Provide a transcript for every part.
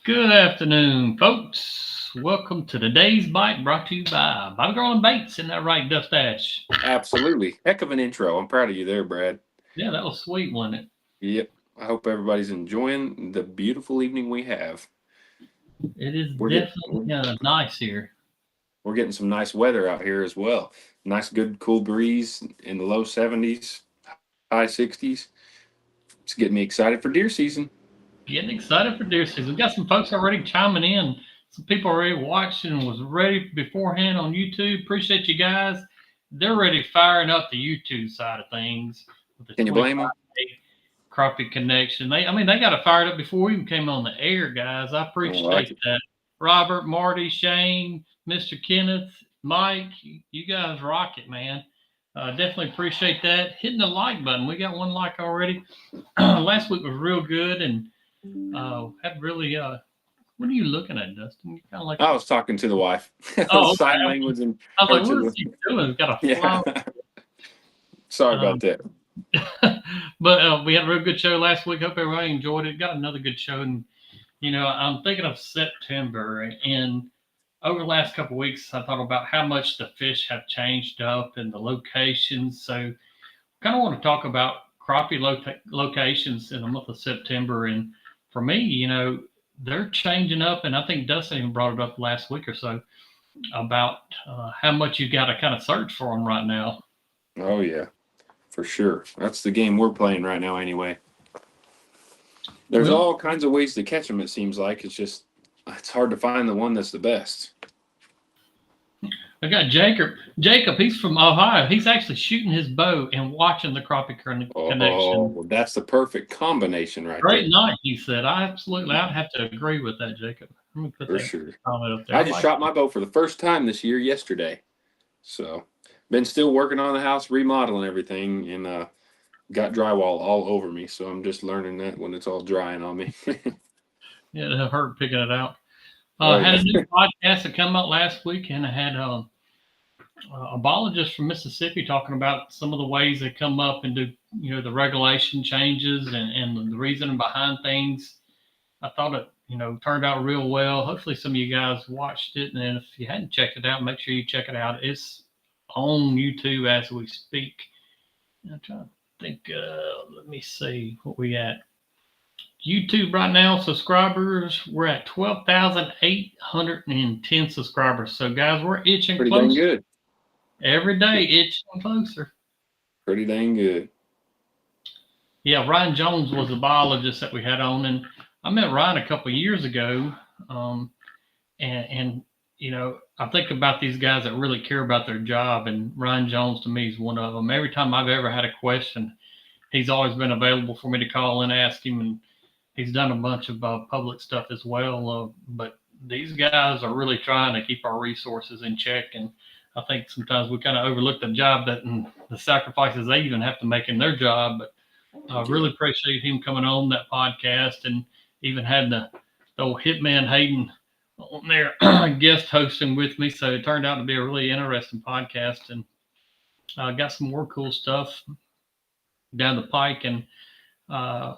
Good afternoon, folks. Welcome to today's bite brought to you by Bobby Girl and Bates. Isn't that right, Dustache? Absolutely. Heck of an intro. I'm proud of you there, Brad. Yeah, that was sweet, wasn't it? Yep. I hope everybody's enjoying the beautiful evening we have. It is We're getting definitely nice here. we're getting some nice weather out here as well. Nice, good, cool breeze in the low 70s, high 60s. It's getting me excited for deer season. Getting excited for deer season. We got some folks already chiming in. Some people already watching and was ready beforehand on YouTube. Appreciate you guys. They're ready firing up the YouTube side of things with the Can you blame them? 25-day crappie connection. They got it fired up before we even came on the air, guys. I Oh, I like appreciate it. that. Robert, Marty, Shane, Mr. Kenneth, Mike, you guys rock it, man. Definitely appreciate that. Hitting the like button. We got one like already. Last week was real good and had really. What are you looking at, Dustin? You kind of like. I was talking to the wife. Oh, okay. Sign language and I was her like, to what is the. he doing? He's got a Yeah. flower. Sorry Um, about that. but we had a real good show last week. Hope everybody enjoyed it. Got another good show, and I'm thinking of September, and over the last couple of weeks, I thought about how much the fish have changed up and the locations. So, kind of want to talk about crappie locations in the month of September. And for me, they're changing up, and I think Dustin even brought it up last week or so about how much you got to kind of search for them right now. Oh yeah, for sure. That's the game we're playing right now, anyway. There's Well, all kinds of ways to catch them. It seems like it's hard to find the one that's the best. I got Jacob. Jacob, he's from Ohio. He's actually shooting his bow and watching the crappie connection. Oh, that's the perfect combination right Great there, night, he said. I'd have to agree with that, Jacob. Let me put for that sure. comment up there. I I just like shot that. my bow for the first time this year yesterday, so been still working on the house, remodeling everything, and got drywall all over me. So I'm just learning that when it's all drying on me. Yeah, it hurt picking it out. Oh Had yeah, a new podcast that come out last week, and I had a biologist from Mississippi talking about some of the ways they come up and do, the regulation changes and the reasoning behind things. I thought it, turned out real well. Hopefully, some of you guys watched it, and if you hadn't checked it out, make sure you check it out. It's on YouTube as we speak. I'm trying to think. Let me see what we at. YouTube right now, subscribers, we're at 12,810 subscribers. So, guys, we're itching pretty dang closer good. every day, itching closer. Pretty dang good. Yeah, Ryan Jones was a biologist that we had on, and I met Ryan a couple of years ago. Um, and I think about these guys that really care about their job, and Ryan Jones to me is one of them. Every time I've ever had a question, he's always been available for me to call and ask him, and he's done a bunch of public stuff as well. But these guys are really trying to keep our resources in check, and I think sometimes we kind of overlook the job that and the sacrifices they even have to make in their job. But I really Yeah. appreciate him coming on that podcast and even had the old Hitman Hayden on there guest hosting with me. So it turned out to be a really interesting podcast and got some more cool stuff down the pike. And uh,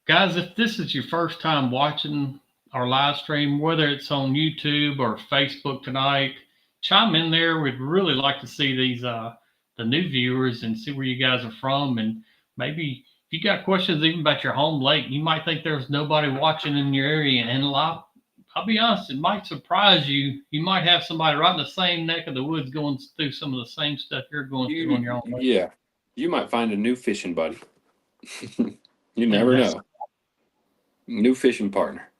guys, if this is your first time watching our live stream, whether it's on YouTube or Facebook tonight, chime in there. We'd really like to see these the new viewers and see where you guys are from, and maybe if you got questions even about your home lake, you might think there's nobody watching in your area, and a lot. I'll be honest, it might surprise you. You might have somebody right in the same neck of the woods going through some of the same stuff you're going through on your own lake. Yeah, you might find a new fishing buddy. You And never that's know. New fishing partner.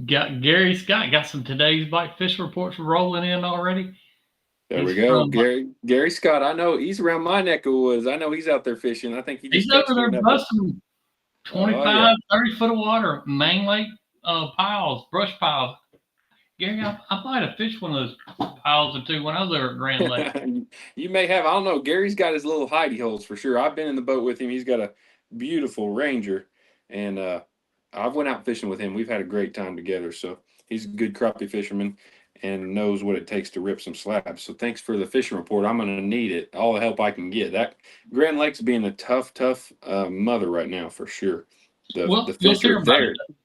got Gary Scott got some today's bite fish reports rolling in already. There He's we go. from Gary Scott. I know he's around my neck of woods. I know he's out there fishing. I think he he's just over texted me there an update. busting Oh 25, yeah. 30 foot of water, main lake piles, brush piles. Gary, I might have fished one of those piles or two when I was there at Grand Lake. You may have. I don't know. Gary's got his little hidey holes for sure. I've been in the boat with him. He's got a beautiful Ranger, and I've went out fishing with him. We've had a great time together. So he's a good crappie fisherman and knows what it takes to rip some slabs. So thanks for the fishing report. I'm going to need it. All the help I can get. That Grand Lake's being a tough mother right now for sure. The Well, fish let's are hear about it. there.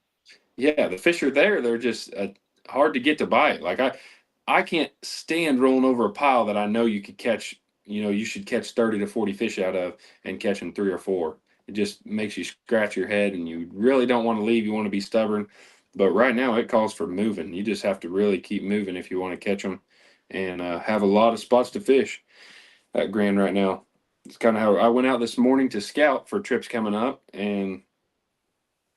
Yeah, the fish are there. They're just hard to get to bite. Like I can't stand rolling over a pile that I know you could catch. You know, you should catch 30 to 40 fish out of and catching 3 or 4. It just makes you scratch your head, and you really don't want to leave. You want to be stubborn. But right now, it calls for moving. You just have to really keep moving if you want to catch them, and have a lot of spots to fish at Grand right now. It's kind of how I went out this morning to scout for trips coming up, and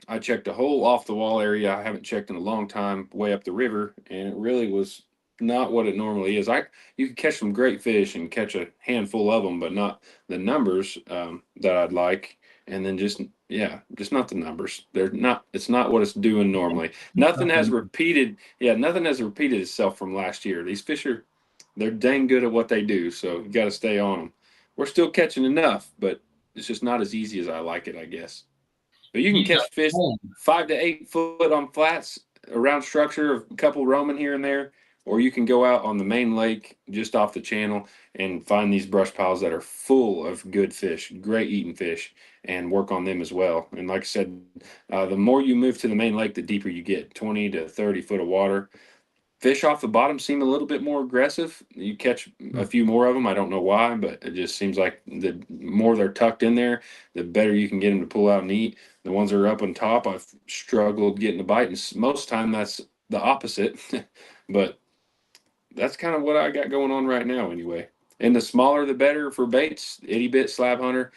I checked a whole off the wall area I haven't checked in a long time, way up the river, and it really was not what it normally is. You could catch some great fish and catch a handful of them, but not the numbers that I'd like. And then just not the numbers. They're not. It's not what it's doing normally. Nothing has repeated. Yeah, nothing has repeated itself from last year. These fish they're dang good at what they do. So you got to stay on them. We're still catching enough, but it's just not as easy as I like it, I guess. But you can You got catch fish home. 5 to 8 foot on flats around structure, a couple roaming here and there, or you can go out on the main lake just off the channel and find these brush piles that are full of good fish, great eating fish, and work on them as well. And like I said, the more you move to the main lake, the deeper you get, 20 to 30 foot of water. Fish off the bottom seem a little bit more aggressive. You catch a few more of them. I don't know why, but it just seems like the more they're tucked in there, the better you can get them to pull out and eat. The ones that are up on top, I've struggled getting a bite, and most time that's the opposite. But that's kind of what I got going on right now, anyway. And the smaller, the better for baits. Itty bit slab hunter.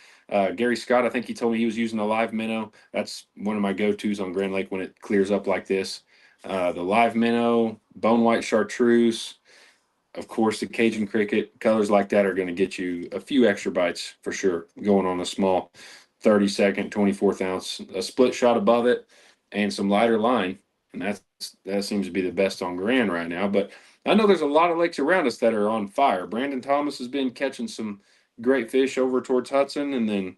Gary Scott, I think he told me he was using a live minnow. That's one of my go-tos on Grand Lake when it clears up like this. The live minnow, bone white chartreuse, of course, the Cajun cricket, colors like that are going to get you a few extra bites for sure. Going on a small 30-second, 24th ounce, a split shot above it, and some lighter line, and that seems to be the best on Grand right now. But I know there's a lot of lakes around us that are on fire. Brandon Thomas has been catching some great fish over towards Hudson, and then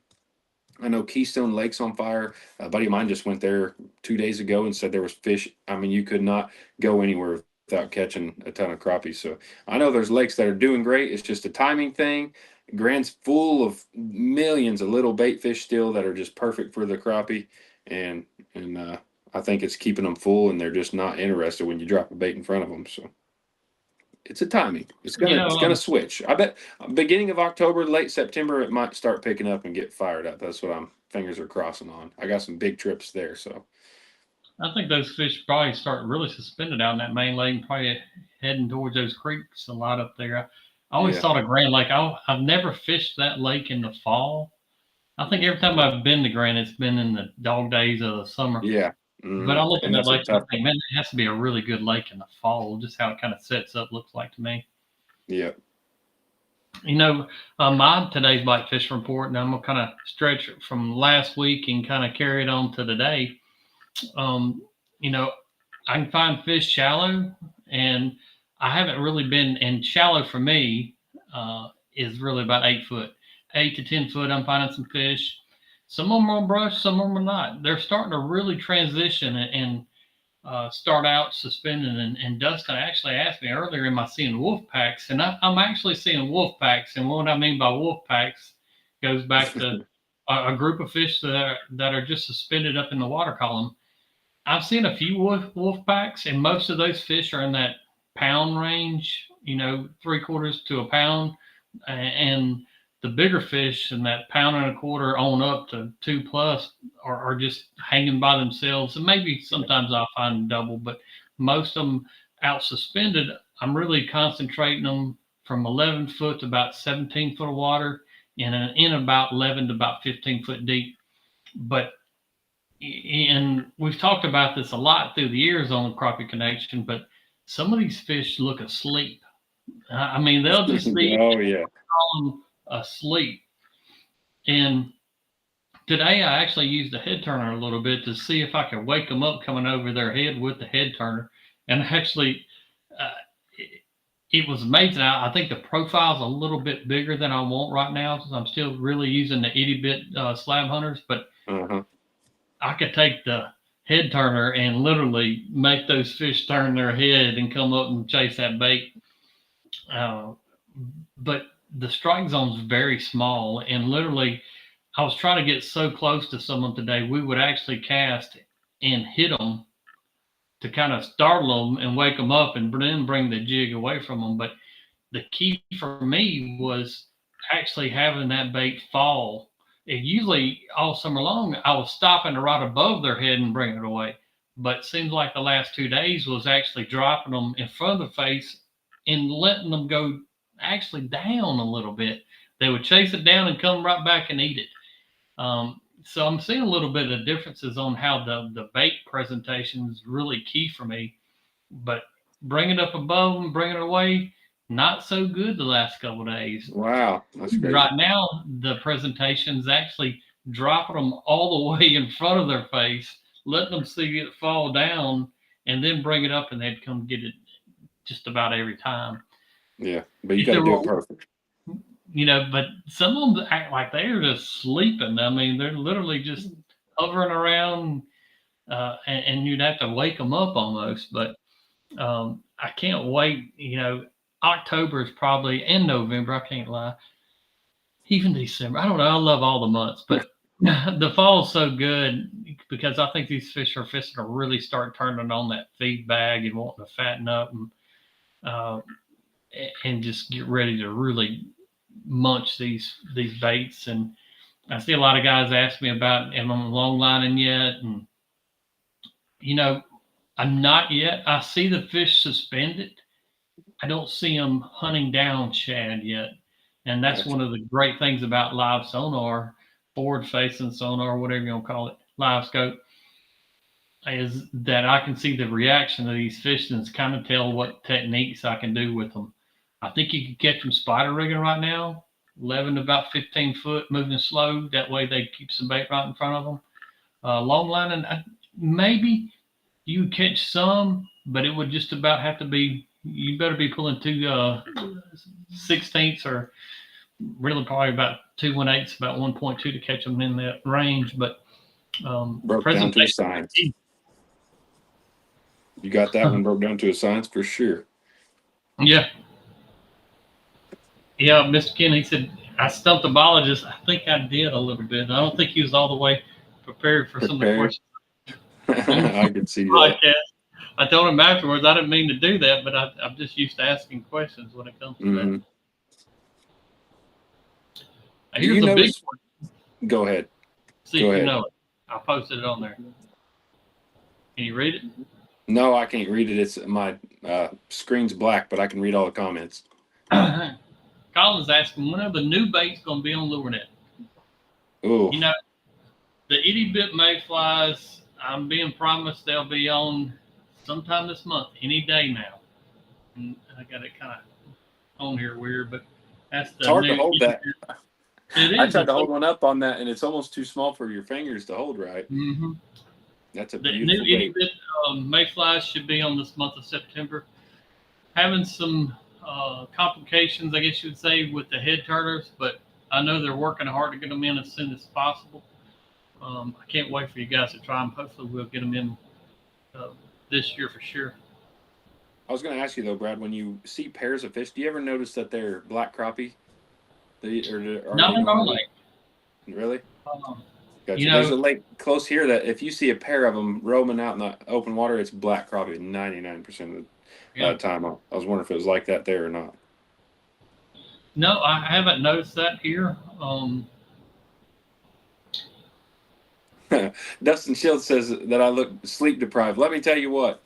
I know Keystone Lake's on fire. A buddy of mine just went there 2 days ago and said there was fish. I mean, you could not go anywhere without catching a ton of crappie. So I know there's lakes that are doing great. It's just a timing thing. Grand's full of millions of little bait fish still that are just perfect for the crappie, and I think it's keeping them full, and they're just not interested when you drop a bait in front of them. So it's a timing. It's You gonna know, it's gonna switch. I bet beginning of October, late September, it might start picking up and get fired up. That's what I'm fingers are crossing on. I got some big trips there, so I think those fish probably start really suspended out in that main lake, and probably heading towards those creeks a lot up there. I always yeah, thought of Grand Lake. I've never fished that lake in the fall. I think every time I've been to Grand, it's been in the dog days of the summer. yeah, But I look at and that that's a lake and I tough think, one. man, it has to be a really good lake in the fall, just how it kind of sets up, looks like to me. Yeah, You know, my today's bite fish report, and I'm gonna kind of stretch it from last week and kind of carry it on to today. Um, you know, I can find fish shallow, and I haven't really been. And shallow for me is really about 8 foot, 8 to 10 foot. I'm finding some fish. Some of them are on brush, some of them are not. They're starting to really transition and start out suspended. And Dustin actually asked me earlier, am I seeing wolf packs? And I'm actually seeing wolf packs. And what I mean by wolf packs goes back to a group of fish that are just suspended up in the water column. I've seen a few wolf packs, and most of those fish are in that pound range, 3/4 to a pound. And the bigger fish in that pound and a quarter on up to 2 plus are just hanging by themselves. And maybe yeah, sometimes I'll find double, but most of them out suspended. I'm really concentrating them from 11 foot to about 17 foot of water and in about 11 to about 15 foot deep. But and we've talked about this a lot through the years on the crappie connection, but some of these fish look asleep. I mean, they'll just be oh yeah, asleep. And today I actually used the head turner a little bit to see if I could wake them up coming over their head with the head turner. And actually, uh, it was amazing. I think the profile's a little bit bigger than I want right now, because I'm still really using the itty bit slab hunters, but uh-huh. I could take the head turner and literally make those fish turn their head and come up and chase that bait. Uh, but the strike zone's very small, and literally, I was trying to get so close to someone today, we would actually cast and hit them to kind of startle them and wake them up and then bring the jig away from them. But the key for me was actually having that bait fall. And usually all summer long, I was stopping right above their head and bringing it away. But it seems like the last 2 days was actually dropping them in front of the face and letting them go actually down a little bit. They would chase it down and come right back and eat it. So I'm seeing a little bit of differences on how the bait presentation is really key for me. But bring it up above them, bring it away, not so good the last couple of days. Wow, that's crazy. Right now, the presentation's actually dropping them all the way in front of their face, letting them see it fall down, and then bring it up, and they'd come get it just about every time. Yeah, but you got to do it perfect. But some of them act like they're just sleeping. I mean, they're literally just hovering around, and you'd have to wake them up almost. But I can't wait. October is probably, and November, I can't lie, even December. I don't know. I love all the months, but the fall is so good because I think these fish are fishing to really start turning on that feed bag and wanting to fatten up and just get ready to really munch these baits. And I see a lot of guys ask me about, am I long lining yet? And I'm not yet. I see the fish suspended. I don't see them hunting down shad yet. And that's one of the great things about live sonar, forward facing sonar, whatever you want to call it, live scope, is that I can see the reaction of these fish and kind of tell what techniques I can do with them. I think you can catch them spider rigging right now, 11 to about 15 foot, moving slow. That way they keep some bait right in front of them. Long lining, maybe you catch some, but it would just about have to be, you better be pulling 2/16 or really probably about 2/18, about 1.2 to catch them in that range. But broke down to a science. You got that one broke down to a science for sure. Yeah. Yeah, Mr. Ken, he said, I stumped the biologist. I think I did a little bit. I don't think he was all the way prepared for some of the questions. I could see that. I told him afterwards, I didn't mean to do that, but I'm just used to asking questions when it comes to that. Here's a big one. Go ahead. See if you know it. I posted it on there. Can you read it? No, I can't read it. It's my screen's black, but I can read all the comments. Colin's asking, when are the new baits going to be on LureNet? Ooh. The itty bit mayflies, I'm being promised they'll be on sometime this month, any day now. And I got it kind of on here weird, but that's the. It's hard to hold that. It is. I tried to hold one up on that, and it's almost too small for your fingers to hold right. Mm-hmm. That's a beautiful beautiful new itty bit mayflies should be on this month of September. Having some complications, I guess you would say, with the head turners, but I know they're working hard to get them in as soon as possible. I can't wait for you guys to try them. Hopefully we'll get them in this year for sure. I was going to ask you though, Brad, when you see pairs of fish, do you ever notice that they're black crappie? Not in our lake. Really? Gotcha. There's a lake close here that if you see a pair of them roaming out in the open water, it's black crappie 99% of the time. I was wondering if it was like that there or not. No, I haven't noticed that here. Dustin Shields says that I look sleep deprived. Let me tell you what,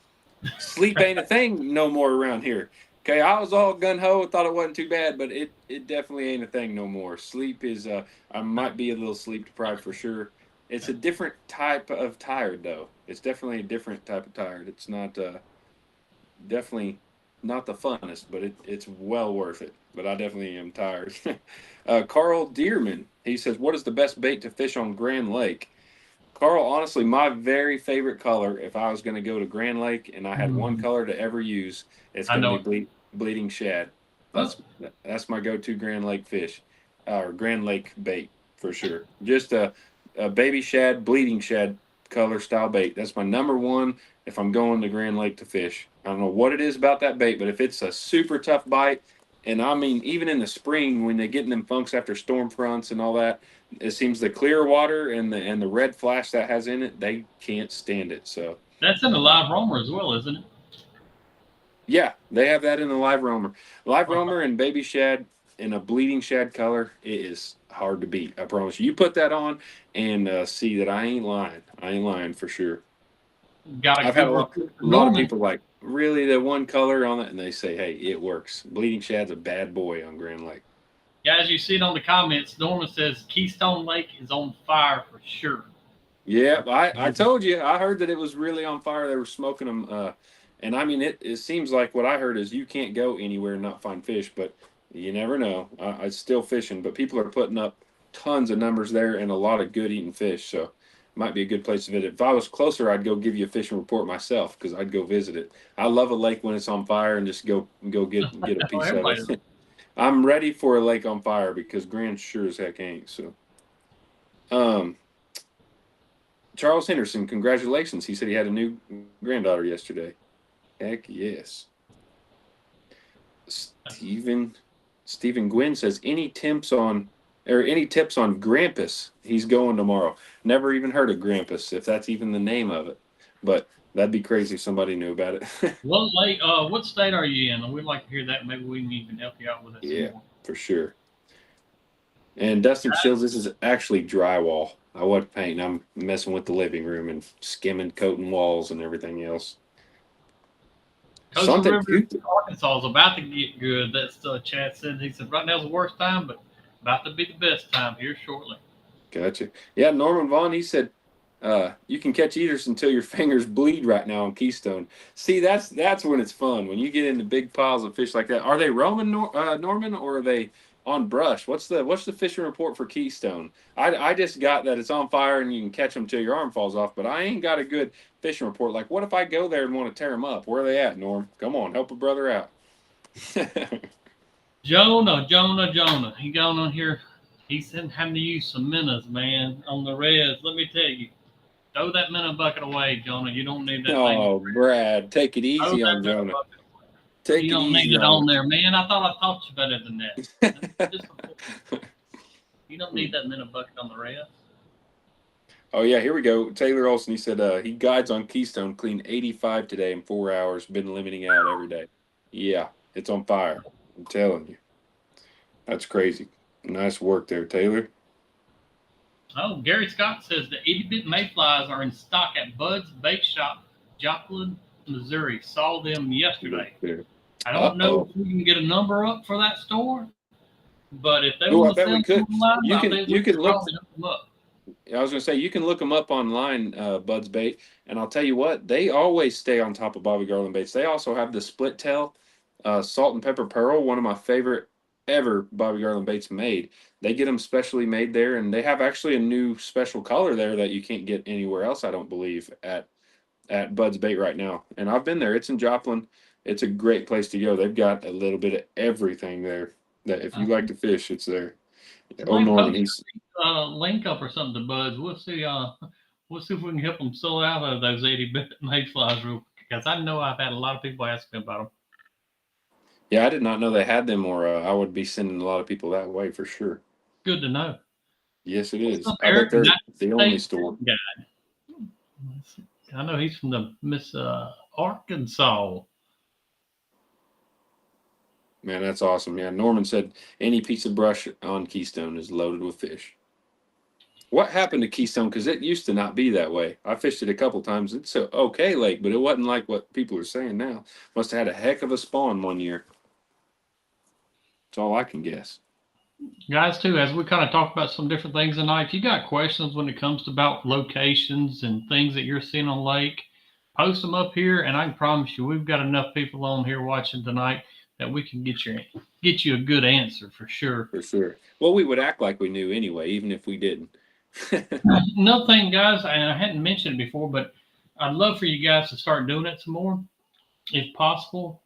sleep ain't a thing no more around here. Okay, I was all gung-ho, thought it wasn't too bad, but it definitely ain't a thing no more. Sleep is, I might be a little sleep deprived for sure. It's a different type of tired, though. It's definitely a different type of tired. It's not, definitely not the funnest, but it's well worth it. But I definitely am tired. Carl Dearman, he says, what is the best bait to fish on Grand Lake? Carl, honestly, my very favorite color, if I was going to go to Grand Lake and I had one color to ever use, it's going to be bleeding shad. That's my go-to Grand Lake fish, or Grand Lake bait for sure. Just a baby shad, bleeding shad color style bait. That's my number one if I'm going to Grand Lake to fish. I don't know what it is about that bait, but if it's a super tough bite, And I mean, even in the spring when they get in them funks after storm fronts and all that, it seems the clear water and the red flash that has in it, they can't stand it. So That's in the uh, live roamer as well, isn't it? yeah, they have that in the live Okay. roamer and baby shad in a bleeding shad color. It is hard to beat. I promise you. You put that on and see that I ain't lying. I ain't lying for sure. Got a I've had good report a from lot of Norman. people like really the one color on it, and they say, "Hey, it works." Bleeding shad's a bad boy on Grand Lake. Guys, you see it on the comments. Norman says Keystone Lake is on fire for sure. Yeah, I told you. I heard that it was really on fire. They were smoking them. And I mean, it seems like what I heard is you can't go anywhere and not find fish, but you never know. It's still fishing, but people are putting up tons of numbers there and a lot of good eating fish. So it might be a good place to visit. If I was closer, I'd go give you a fishing report myself because I'd go visit it. I love a lake when it's on fire and just go get a Oh, piece of everybody. it. I'm ready for a lake on fire because Grand sure as heck ain't. So, um, Charles Henderson, congratulations. He said he had a new granddaughter yesterday. Heck yes. Stephen Stephen Gwynn says any tips on Grampus? He's going tomorrow. Never even heard of Grampus, if that's even the name of it. But that'd be crazy if somebody knew about it. What lake? What state are you in? We'd like to hear that. Maybe we can even help you out with it some Yeah, more. for sure. And Dustin Shields, this is actually drywall. I wasn't painting. I'm messing with the living room and skimming, coating walls and everything else. Coastal Sante River, Puke. Arkansas is about to get good. That's Chad said. He said right now's the worst time, but about to be the best time here shortly. Gotcha. Yeah, Norman Vaughn, he said, you can catch eaters until your fingers bleed right now on Keystone. See, that's when it's fun. When you get into big piles of fish like that. Are they roaming Norman or are they on brush? What's the fishing report for Keystone? I just got that it's on fire and you can catch them till your arm falls off, but I ain't got a good fishing report. Like, what if I go there and want to tear them up? Where are they at, Norm? Come on, help a brother out. Jonah. He gone on here. He's having to use some minnows, man, on the res. Let me tell you, throw that minnow bucket away, Jonah. You don't need that thing. Oh, Brad, take it Throw easy that on minnow Jonah. bucket away. Take You it don't need easy it on on there, man. I thought I taught you better than that. him. You don't need that minnow bucket on the res. Oh yeah, here we go. Taylor Olson. He said he guides on Keystone, cleaned 85 today in 4 hours. Been limiting out every day. Yeah, it's on fire. I'm telling you, that's crazy. Nice work there, Taylor. Oh, Gary Scott says the 80-bit mayflies are in stock at Bud's Bait Shop, Joplin, Missouri. Saw them Look yesterday. there. I Uh don't know oh. if we can get a number up for that store, but if they Oh, I want to bet sell we them could. online, You I can bet we you could can look. probably hook them up. I was gonna say you can look them up online, Bud's Bait, and I'll tell you what, they always stay on top of Bobby Garland baits. They also have the split tail, salt and pepper pearl, one of my favorite ever Bobby Garland baits made. They get them specially made there, and they have actually a new special color there that you can't get anywhere else. I don't believe at Bud's Bait right now. And I've been there. It's in Joplin. It's a great place to go. They've got a little bit of everything there. That if you like to fish, it's there. Oh, Somebody Norman, post he's a link up or something to Bud's. We'll see if we can help them sell out of those 80-bit mayflies real quick, because I know I've had a lot of people ask me about them. Yeah, I did not know they had them, or I would be sending a lot of people that way for sure. Good to know. Yes, it What's is. up, I bet Eric? they're United the only States store. guy. I know he's from the Miss Arkansas. Man, that's awesome. Yeah, Norman said any piece of brush on Keystone is loaded with fish. What happened to Keystone? Because it used to not be that way. I fished it a couple times. It's a okay lake, but it wasn't like what people are saying now. Must have had a heck of a spawn one year. That's all I can guess. Guys, too, as we kind of talk about some different things tonight, if you got questions when it comes to about locations and things that you're seeing on lake, post them up here, and I can promise you we've got enough people on here watching tonight that we can get you a good answer for sure. For sure. Well, we would act like we knew anyway, even if we didn't. Another thing, guys, and I hadn't mentioned it before, but I'd love for you guys to start doing it some more, if possible.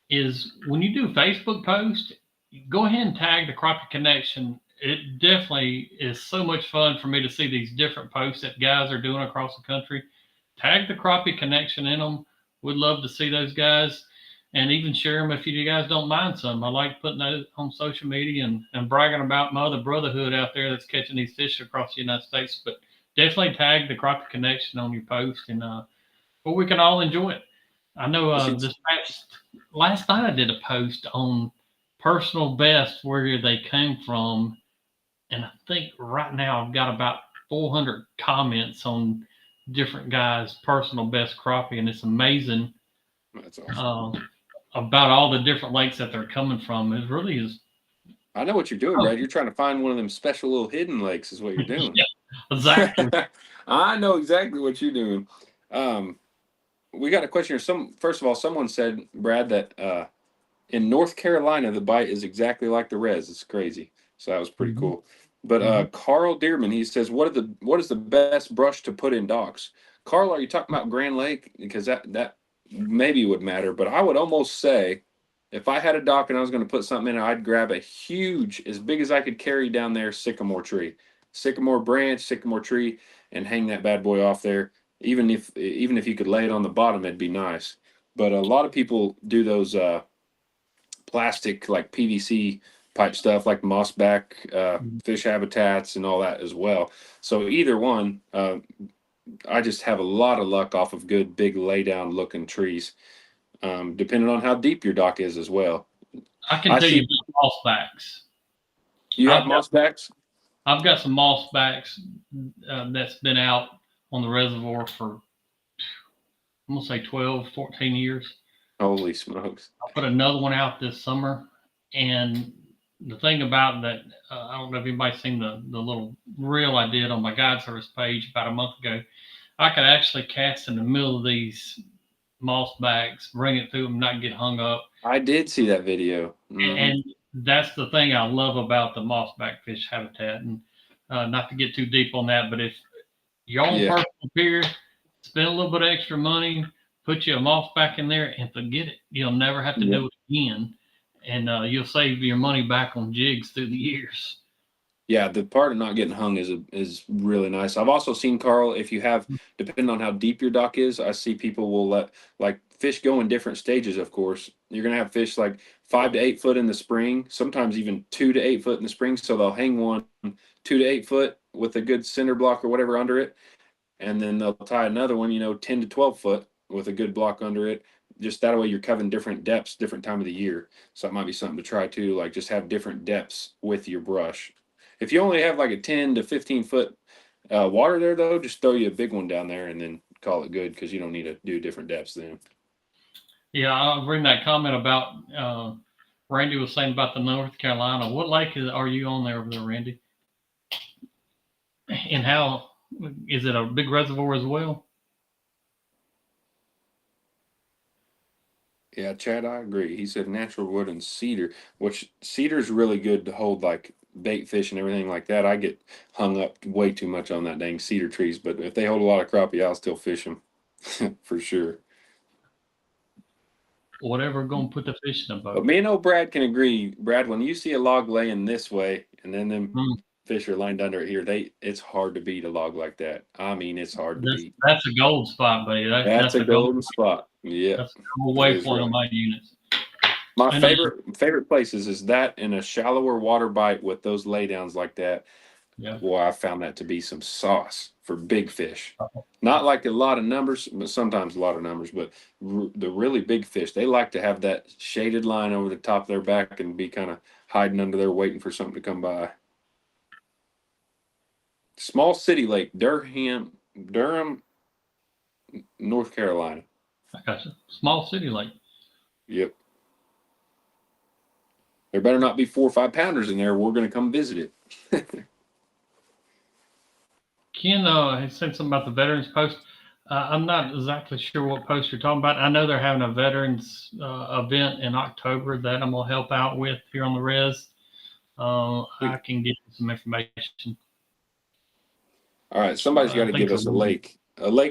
Is when you do Facebook post, go ahead and tag the Crappie Connection. It definitely is so much fun for me to see these different posts that guys are doing across the country. Tag the Crappie Connection in them. Would love to see those guys. and even share them if you guys don't mind some. I like putting those on social media and bragging about my other brotherhood out there that's catching these fish across the United States. But definitely tag the Crappie Connection on your post, and well, we can all enjoy it. I know this last night I did a post on personal best where they came from, and I think right now I've got about 400 comments on different guys' personal best crappie, and it's amazing. That's awesome. About all the different lakes that they're coming from. It really is. I know what you're doing, Brad. You're trying to find one of them special little hidden lakes, is what you're doing. Yeah, exactly. I know exactly what you're doing. We got a question here. First of all, someone said, Brad, that in North Carolina the bite is exactly like the res. It's crazy. So that was pretty cool. But Carl Dearman, he says, what is the best brush to put in docks? Carl, are you talking about Grand Lake? Because that maybe would matter, but I would almost say if I had a dock and I was going to put something in it, I'd grab a huge, as big as I could carry down there, sycamore tree, sycamore branch, sycamore tree, and hang that bad boy off there. Even if you could lay it on the bottom, it'd be nice. But a lot of people do those plastic, like PVC pipe stuff, like mossback fish habitats and all that as well. So either one, I just have a lot of luck off of good big lay down looking trees, depending on how deep your dock is as well. I can tell you about mossbacks. You have mossbacks? I've got some mossbacks that's been out on the reservoir for, I'm going to say 12, 14 years. Holy smokes. I put another one out this summer. And the thing about that, I don't know if anybody's seen the little reel I did on my guide service page about a month ago. I could actually cast in the middle of these mossbacks, bring it through them, not get hung up. I did see that video. And that's the thing I love about the mossback fish habitat. And not to get too deep on that, but if you're on personal pier, spend a little bit of extra money, put you a mossback in there, and forget it. You'll never have to do it again, and you'll save your money back on jigs through the years. Yeah, the part of not getting hung is really nice. I've also seen, Carl, if you have, depending on how deep your dock is, I see people will let like fish go in different stages. Of course, you're gonna have fish like 5 to 8 foot in the spring, sometimes even 2 to 8 foot in the spring. So they'll hang one 2 to 8 foot with a good cinder block or whatever under it, and then they'll tie another one, 10 to 12 foot with a good block under it. Just that way you're covering different depths, different time of the year. So it might be something to try too, like just have different depths with your brush. If you only have like a 10 to 15 foot water there, though, just throw you a big one down there and then call it good, because you don't need to do different depths then. Yeah, I'll bring that comment about Randy was saying about the North Carolina. What lake are you on there over there, Randy? And how is it a big reservoir as well? Yeah, Chad, I agree. He said natural wood and cedar, which cedar is really good to hold like bait fish and everything like that. I get hung up way too much on that dang cedar trees, but if they hold a lot of crappie, I'll still fish them for sure. Whatever, gonna put the fish in the boat. But me and old Brad can agree, Brad. When you see a log laying this way, and then them fish are lined under it here, it's hard to beat a log like that. I mean, it's hard to beat. That's a gold spot, buddy. That's a golden spot. Yeah, that's away from one of my units. My favorite places is that in a shallower water bite with those laydowns like that. Yeah. Boy, I found that to be some sauce for big fish. Not like a lot of numbers, but sometimes a lot of numbers. But the really big fish, they like to have that shaded line over the top of their back and be kind of hiding under there waiting for something to come by. Small City Lake, Durham, North Carolina. I got you. Small City Lake. Yep. There better not be 4 or 5 pounders in there. We're going to come visit it. Ken had said something about the Veterans Post. I'm not exactly sure what post you're talking about. I know they're having a Veterans event in October that I'm going to help out with here on the res. I can get you some information. All right, somebody's got to give us a lake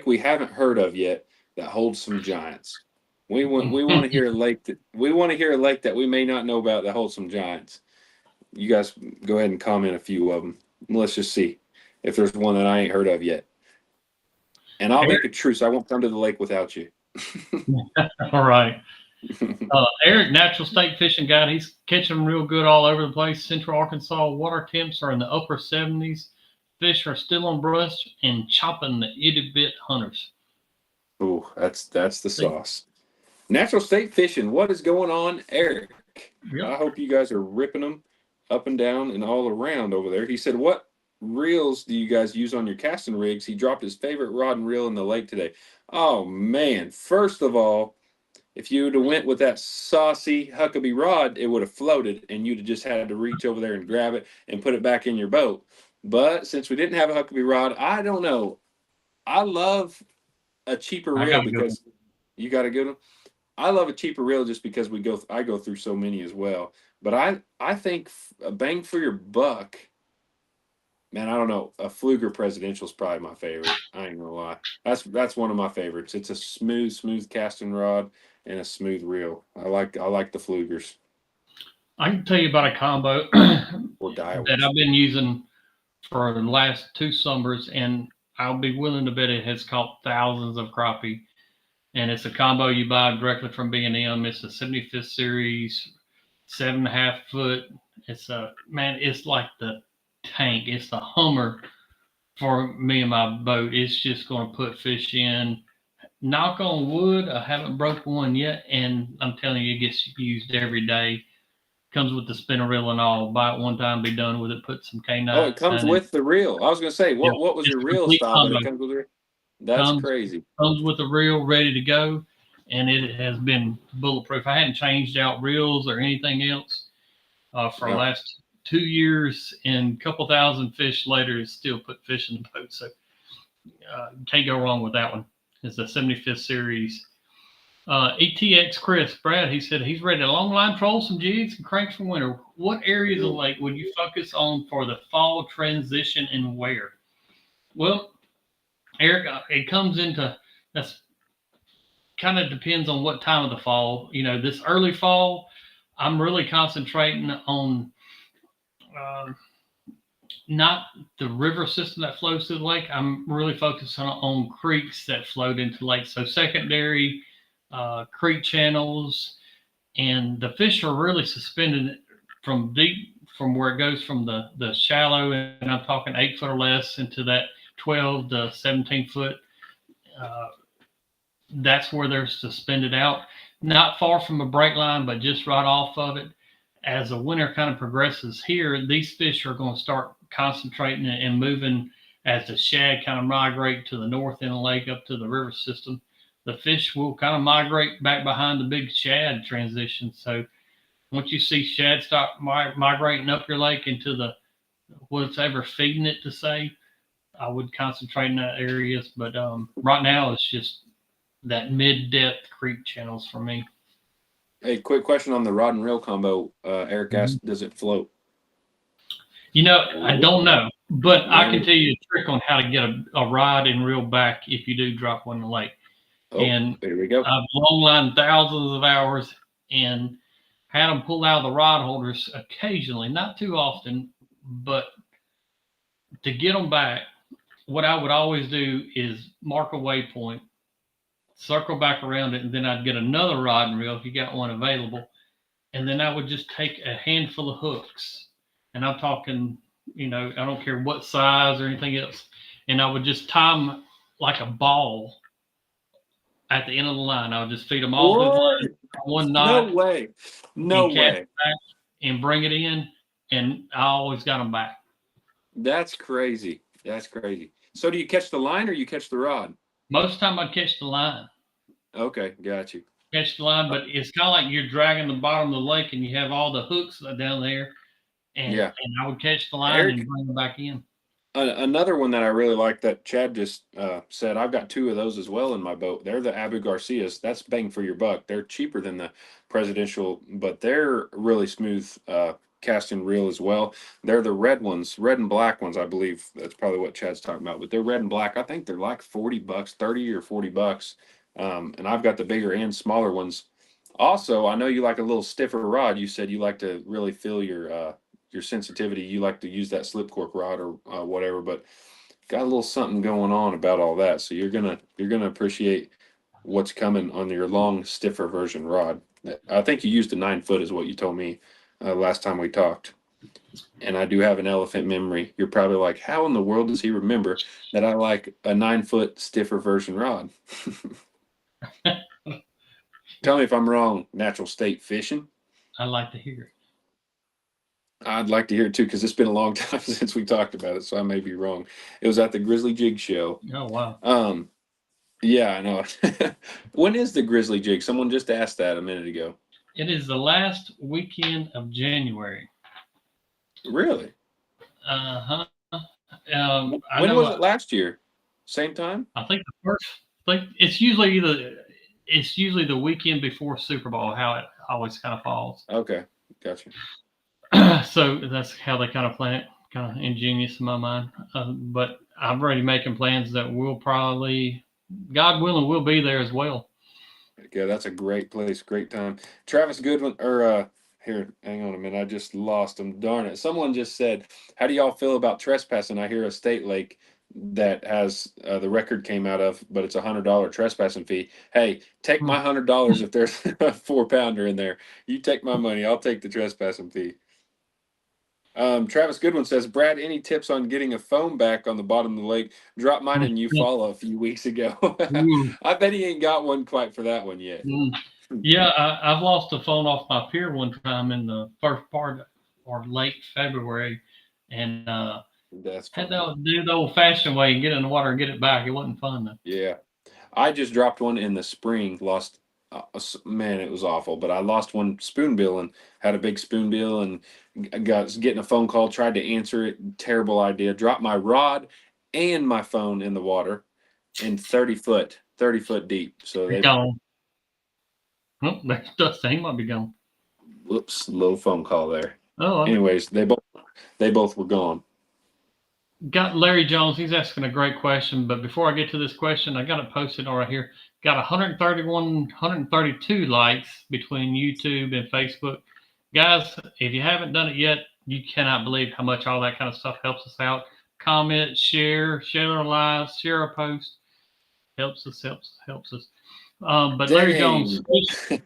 we haven't heard of yet that holds some giants. We want to hear a lake that we may not know about that holds some giants. You guys go ahead and comment a few of them. Let's just see if there's one that I ain't heard of yet. And I'll make a truce. I won't come to the lake without you. All right. Eric, Natural State Fishing Guide. He's catching them real good all over the place. Central Arkansas water temps are in the upper 70s. Fish are still on brush and chopping the itty bit hunters. Ooh, that's the sauce. Natural State Fishing. What is going on, Eric? I Yep. hope you guys are ripping them up and down and all around over there. He said, "What reels do you guys use on your casting rigs?" He dropped his favorite rod and reel in the lake today. Oh man! First of all, if you would have went with that saucy Huckabee rod, it would have floated, and you'd have just had to reach over there and grab it and put it back in your boat. But since we didn't have a Huckabee rod, I don't know. I love a cheaper I reel got a good one. because you got a good one. I love a cheaper reel just because I go through so many as well. But I think a bang for your buck, man. I don't know. A Fluger Presidential is probably my favorite. I ain't gonna lie. That's one of my favorites. It's a smooth casting rod and a smooth reel. I like the Flugers I can tell you about a combo or that Daiwas. I've been using for the last 2 summers, and I'll be willing to bet it has caught thousands of crappie. And it's a combo you buy directly from B&M. It's a 75th series, 7.5 foot. It's a man. It's like the tank. It's the Hummer for me and my boat. It's just going to put fish in. Knock on wood, I haven't broke one yet, and I'm telling you, it gets used every day. Comes with the spinner reel and all. Buy it one time, be done with it. Put some Oh, K9 it comes in. with the reel. I was gonna say Yeah, what was it's your a reel complete style, but combo. it comes with it. That's Comes crazy. comes with a reel ready to go, and it has been bulletproof. I hadn't changed out reels or anything else for the Oh, last 2 years, and a couple thousand fish later, it's still put fish in the boat. So can't go wrong with that one. It's the 75th series. ETX Chris Brad, he said he's ready to long line troll some jigs and cranks for winter. What areas of the lake would you focus on for the fall transition and where? Well, Eric, it comes into that's kind of depends on what time of the fall. This early fall, I'm really concentrating on uh, not the river system that flows through the lake. I'm really focusing on creeks that flowed into the lake. So secondary creek channels, and the fish are really suspended from deep from where it goes from the shallow, and I'm talking 8 foot or less, into that 12 to 17 foot. Uh, that's where they're suspended out, not far from a break line, but just right off of it. As the winter kind of progresses here, these fish are going to start concentrating and moving as the shad kind of migrate to the north end of the lake up to the river system. The fish will kind of migrate back behind the big shad transition. So once you see shad start migrating up your lake into the what's ever feeding it to say, I would concentrate in that areas. But right now, it's just that mid depth creek channels for me. hey, quick question on the rod and reel combo. Eric Mhm. asked, "Does it float?" I Oh, don't know, but I can man. tell you a trick on how to get a rod and reel back if you do drop one in the lake. Oh, And here we go. I've long lined thousands of hours and had them pull out of the rod holders occasionally, not too often, but to get them back, what I would always do is mark a waypoint, circle back around it, and then I'd get another rod and reel if you got one available, and then I would just take a handful of hooks, and I'm talking, I don't care what size or anything else, and I would just tie them like a ball at the end of the line. I would just feed them all through the What? line, one No knot, way. No and cast way. it back and bring it in, and I always got them back. That's crazy. That's crazy. So do you catch the line or you catch the rod? Most of the time, I'd catch the line. Okay, got you. Catch the line, Uh, but it's kind of like you're dragging the bottom of the lake, and you have all the hooks down there, and yeah. I would catch the line Eric, and bring them back in. another one that I really like that Chad just said, I've got two of those as well in my boat. They're the Abu Garcias. That's bang for your buck. They're cheaper than the presidential, but they're really smooth casting reel as well. They're the red ones, red and black ones, I believe. That's probably what Chad's talking about. But they're red and black. I think they're like $40, 30 or $40. And I've got the bigger and smaller ones. Also, I know you like a little stiffer rod. You said you like to really feel your sensitivity. You like to use that slip cork rod or whatever, but got a little something going on about all that. So you're gonna appreciate what's coming on your long, stiffer version rod. I think you used a 9 foot, is what you told me last time we talked. And I do have an elephant memory. You're probably like, how in the world does he remember that I like a 9 foot stiffer version rod? Tell me if I'm wrong. Natural state fishing. I like to hear it. I'd like to hear it too, because it's been a long time since we talked about it, so I may be wrong. It was at the Grizzly Jig Show. Oh wow. Yeah, I know. When is the Grizzly Jig? Someone just asked that a minute ago. It is the last weekend of January. Really? Uh huh. I When know. was it last year? Same time? I think the first. I think it's usually the weekend before Super Bowl. How it always kind of falls. Okay, gotcha. So that's how they kind of plan it. Kind of ingenious in my mind. But I'm already making plans that we'll probably, God willing, we'll be there as well. Yeah, that's a great place, great time. Travis Goodwin, or here, hang on a minute, I just lost him. Darn it! Someone just said, "How do y'all feel about trespassing?" I hear a state lake that has the record came out of, but it's $100 trespassing fee. Hey, take my $100 if there's a 4 pounder in there. You take my money, I'll take the trespassing fee. Travis Goodwin says, Brad, any tips on getting a phone back on the bottom of the lake? Dropped mine in Eufaula a few weeks ago. I bet he ain't got one quite for that one yet. Yeah, I've lost a phone off my pier one time in the first part or late February, and That's had funny. to do the old-fashioned way and get it in the water and get it back. It wasn't fun though. Yeah. I just dropped one in the spring, lost, man, it was awful, but I lost one spoonbill and had a big spoonbill and got getting a phone call, tried to answer it. Terrible idea. Dropped my rod and my phone in the water in 30 foot deep. So They're they, gone. Oh, there's Dustin. He might be gone. whoops, little phone call there. Oh, Anyways, they both were gone. got Larry Jones. He's asking a great question, but before I get to this question, I got it posted right here. Got 131, 132 likes between YouTube and Facebook. Guys, if you haven't done it yet, you cannot believe how much all that kind of stuff helps us out. Comment, share our lives, share a post. Helps us. But Larry Jones, Dang.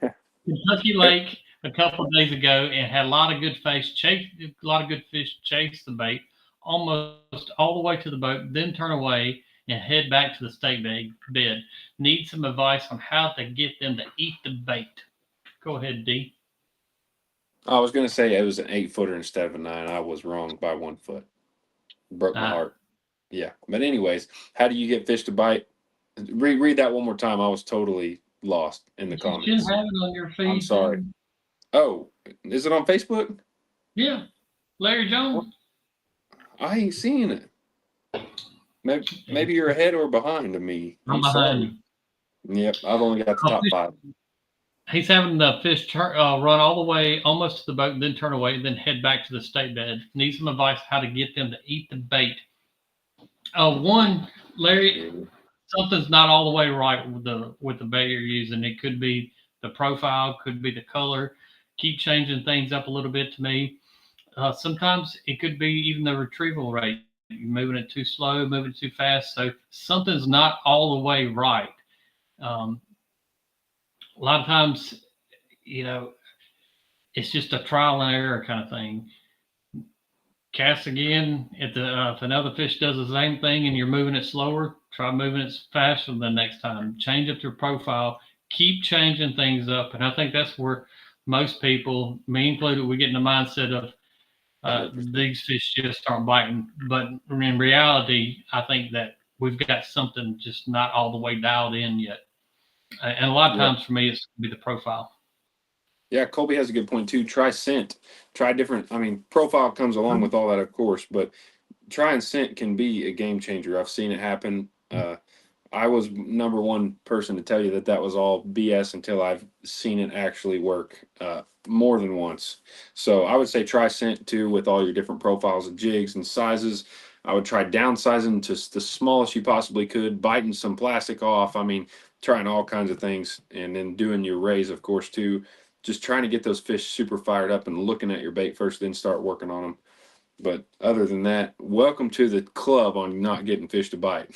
Kentucky Lake a couple of days ago and had a lot of good fish chase the bait almost all the way to the boat, then turn away and head back to the state bed. Need some advice on how to get them to eat the bait. Go ahead, D. I was gonna say it was an 8 footer instead of a 9. I was wrong by 1 foot. Broke my heart. Yeah. But anyways, how do you get fish to bite? Read that one more time. I was totally lost in the You comments. should have it on your feed. I'm sorry. Oh, is it on Facebook? Yeah. Larry Jones. I ain't seeing it. Maybe you're ahead or behind of me. I'm sorry. behind you. Yep, I've only got the top 5. He's having the fish run all the way almost to the boat and then turn away, then head back to the state bed. Need some advice how to get them to eat the bait. One, Larry, something's not all the way right with the bait you're using. It could be the profile, could be the color. Keep changing things up a little bit to me. Sometimes it could be even the retrieval rate. You're moving it too slow, moving it too fast. So something's not all the way right. A lot of times, it's just a trial and error kind of thing. Cast again. If another fish does the same thing and you're moving it slower, try moving it faster the next time. Change up your profile. Keep changing things up. And I think that's where most people, me included, we get in the mindset of these fish just aren't biting. But in reality, I think that we've got something just not all the way dialed in yet. And a lot of times for me, it's going to be the profile. Yeah, Colby has a good point too. Try scent. Try different. I mean, profile comes along with all that, of course, but trying scent can be a game changer. I've seen it happen. I was number one person to tell you that was all BS until I've seen it actually work more than once. So I would say try scent too with all your different profiles and jigs and sizes. I would try downsizing to the smallest you possibly could, biting some plastic off. I mean, trying all kinds of things, and then doing your rays, of course, too. Just trying to get those fish super fired up and looking at your bait first, then start working on them. But other than that, welcome to the club on not getting fish to bite.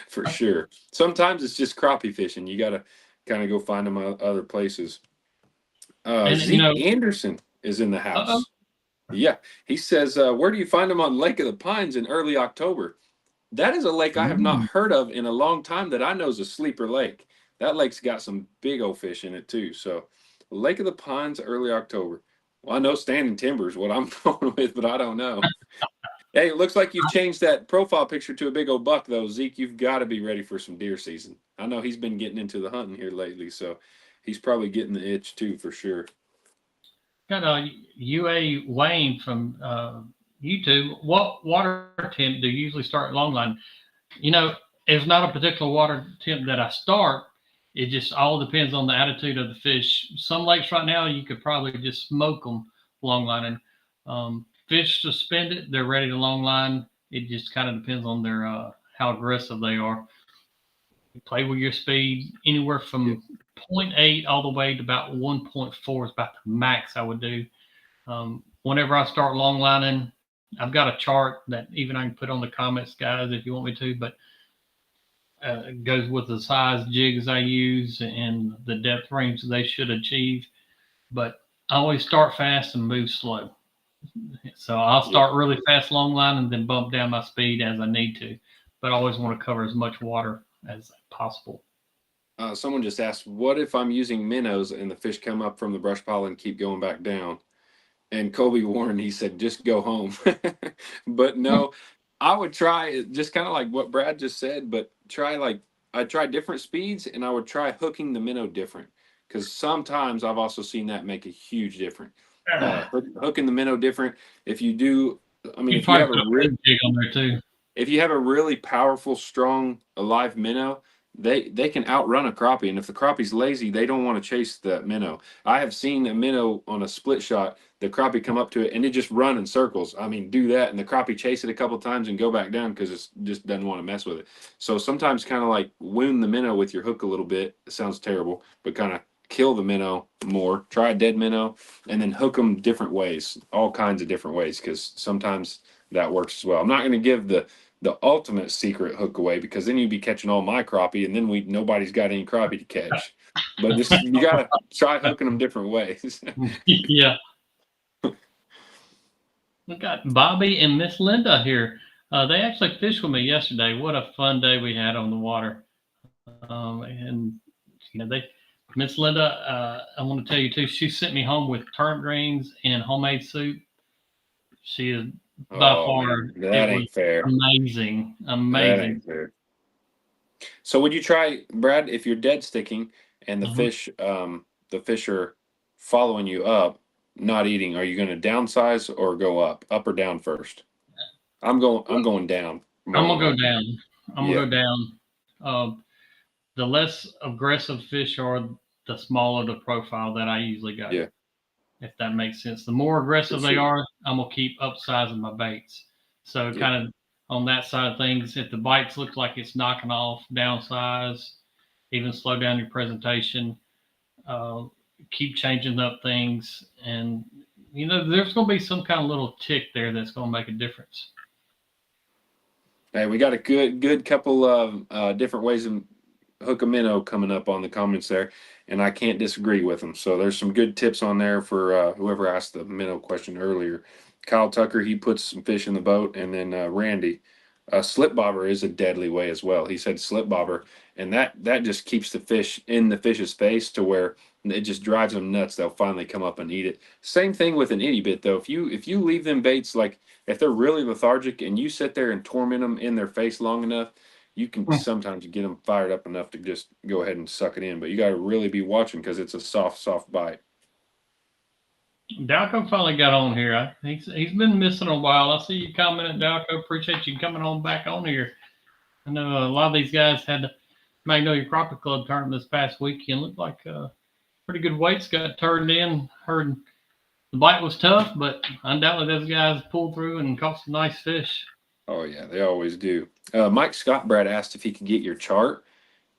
for sure. Sometimes it's just crappie fishing. You got to kind of go find them other places. And Zeke Anderson is in the uh-oh. house. Yeah, he says, "Where do you find them on Lake of the Pines in early October?" That is a lake I have not Mm. heard of in a long time that I know is a sleeper lake. That lake's got some big old fish in it too. So, Lake of the Pines, early October. Well, I know standing timber is what I'm going with, but I don't know. Hey, it looks like you've changed that profile picture to a big old buck, though. Zeke, you've got to be ready for some deer season. I know he's been getting into the hunting here lately, so he's probably getting the itch too, for sure. Got a UA Wayne from YouTube. What water temp do you usually start long line? It's not a particular water temp that I start. It just all depends on the attitude of the fish. Some lakes right now, you could probably just smoke them long lining. Fish suspended, they're ready to long line. It just kind of depends on their how aggressive they are. You play with your speed anywhere Yeah. from zero point 0.8 all the way to about 1.4 is about the max I would do. Whenever I start long lining, I've got a chart that even I can put on the comments, guys, if you want me to, but it goes with the size jigs I use and the depth range they should achieve. But I always start fast and move slow. So I'll Yeah. start really fast long line and then bump down my speed as I need to. But I always want to cover as much water as possible. Someone just asked, "What if I'm using minnows and the fish come up from the brush pile and keep going back down?" And Kobe Warren, he said, "Just go home." But no, I would try just kind of like what Brad just said, but try like I try different speeds and I would try hooking the minnow different because sometimes I've also seen that make a huge difference. Hooking the minnow different. If you do, I mean, You probably put a red jig on there too. if you have a really powerful, strong, alive minnow, they can outrun a crappie. And if the crappie's lazy, they don't want to chase that minnow. I have seen a minnow on a split shot, the crappie come up to it and it just run in circles. I mean, do that, and the crappie chase it a couple times and go back down because it just doesn't want to mess with it. So sometimes kind of like wound the minnow with your hook a little bit. It sounds terrible, but kind of kill the minnow more. Try a dead minnow and then hook them different ways, all kinds of different ways, because sometimes that works as well. I'm not going to give the ultimate secret hook away because then you'd be catching all my crappie and then nobody's got any crappie to catch. But just you gotta try hooking them different ways. Yeah. We got Bobby and Miss Linda here. They actually fished with me yesterday. What a fun day we had on the water. And they Miss Linda, I want to tell you too, she sent me home with turnip greens and homemade soup. She is by Oh far, man, it that was ain't fair. amazing, That amazing. ain't fair. So would you try, Brad, if you're dead sticking and Mhm. the fish are following you up, not eating, are you gonna downsize or go up or down first? I'm going down I'm more than gonna go likely. down. I'm gonna Yeah, go down. The less aggressive fish are, the smaller the profile that I usually go. yeah, If that makes sense. The more for aggressive they sure. are, I'm gonna keep upsizing my baits. So Yeah. kind of on that side of things, if the bites look like it's knocking off, downsize, even slow down your presentation, uh, keep changing up things, and there's gonna be some kind of little tick there that's gonna make a difference. Hey, we got a good couple of different ways of hook a minnow coming up on the comments there, and I can't disagree with them. So there's some good tips on there for whoever asked the minnow question earlier. Kyle Tucker, he puts some fish in the boat, and then Randy, slip bobber is a deadly way as well. He said slip bobber, and that just keeps the fish in the fish's face to where it just drives them nuts. They'll finally come up and eat it. Same thing with an itty bit though. If you leave them baits like if they're really lethargic and you sit there and torment them in their face long enough, you can sometimes get them fired up enough to just go ahead and suck it in. But you got to really be watching because it's a soft bite. Dalco finally got on here. He's been missing a while. I see you commenting, Dalco. Appreciate you coming on back on here. I know a lot of these guys had the Magnolia Crappie Club tournament this past weekend. Looked like pretty good weights got turned in. Heard the bite was tough, but undoubtedly those guys pulled through and caught some nice fish. Oh yeah, they always do. Mike Scott Brad asked if he could get your chart,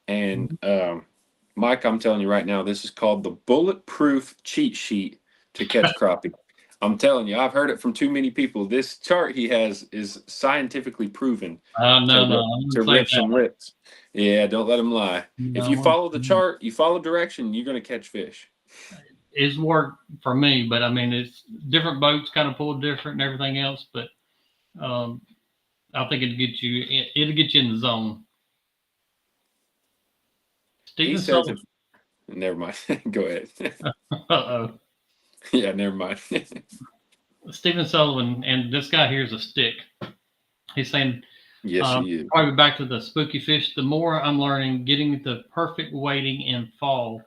and Mike, I'm telling you right now, this is called the bulletproof cheat sheet to catch crappie. I'm telling you, I've heard it from too many people. This chart he has is scientifically proven No, no, I to wouldn't say rip that. some lips. Yeah, don't let him lie. No, If I you wouldn't follow the say that. chart, you follow direction, you're going to catch fish. It's worked for me, but I mean, it's different boats kind of pull different and everything else. But um, I think it'll get you in the zone. He Stephen says Sullivan. if never mind. Go ahead. Uh-oh. Yeah, never mind. Stephen Sullivan, and this guy here is a stick. He's saying, Yes, he is. probably back to the spooky fish. The more I'm learning, getting the perfect weighting in fall,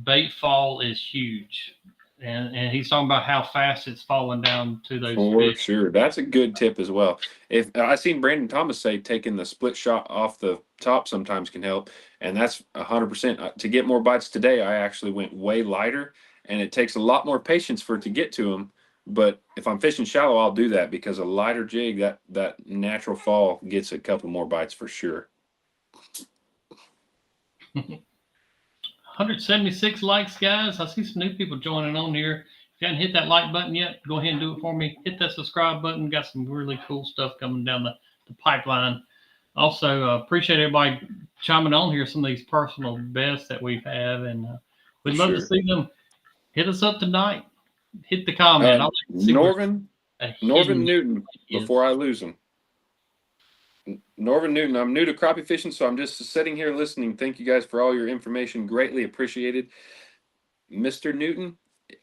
bait fall is huge. And he's talking about how fast it's falling down to those For fish. sure. That's a good tip as well. If I seen Brandon Thomas say taking the split shot off the top sometimes can help, and that's 100%. To get more bites today, I actually went way lighter, and it takes a lot more patience for it to get to them. But if I'm fishing shallow, I'll do that because a lighter jig, that natural fall gets a couple more bites for sure. 176 likes, guys. I see some new people joining on here. If you haven't hit that like button yet, go ahead and do it for me. Hit that subscribe button. Got some really cool stuff coming down the pipeline. Also, appreciate everybody chiming on here. Some of these personal bests that we have, and we'd For love to sure. see them. Hit us up tonight. Hit the comment. I'd like to see where Norvin a Norvin hidden Newton. is. Before I lose him. Norvin Newton, I'm new to crappie fishing, so I'm just sitting here listening. Thank you guys for all your information. Greatly appreciated. Mr. Newton,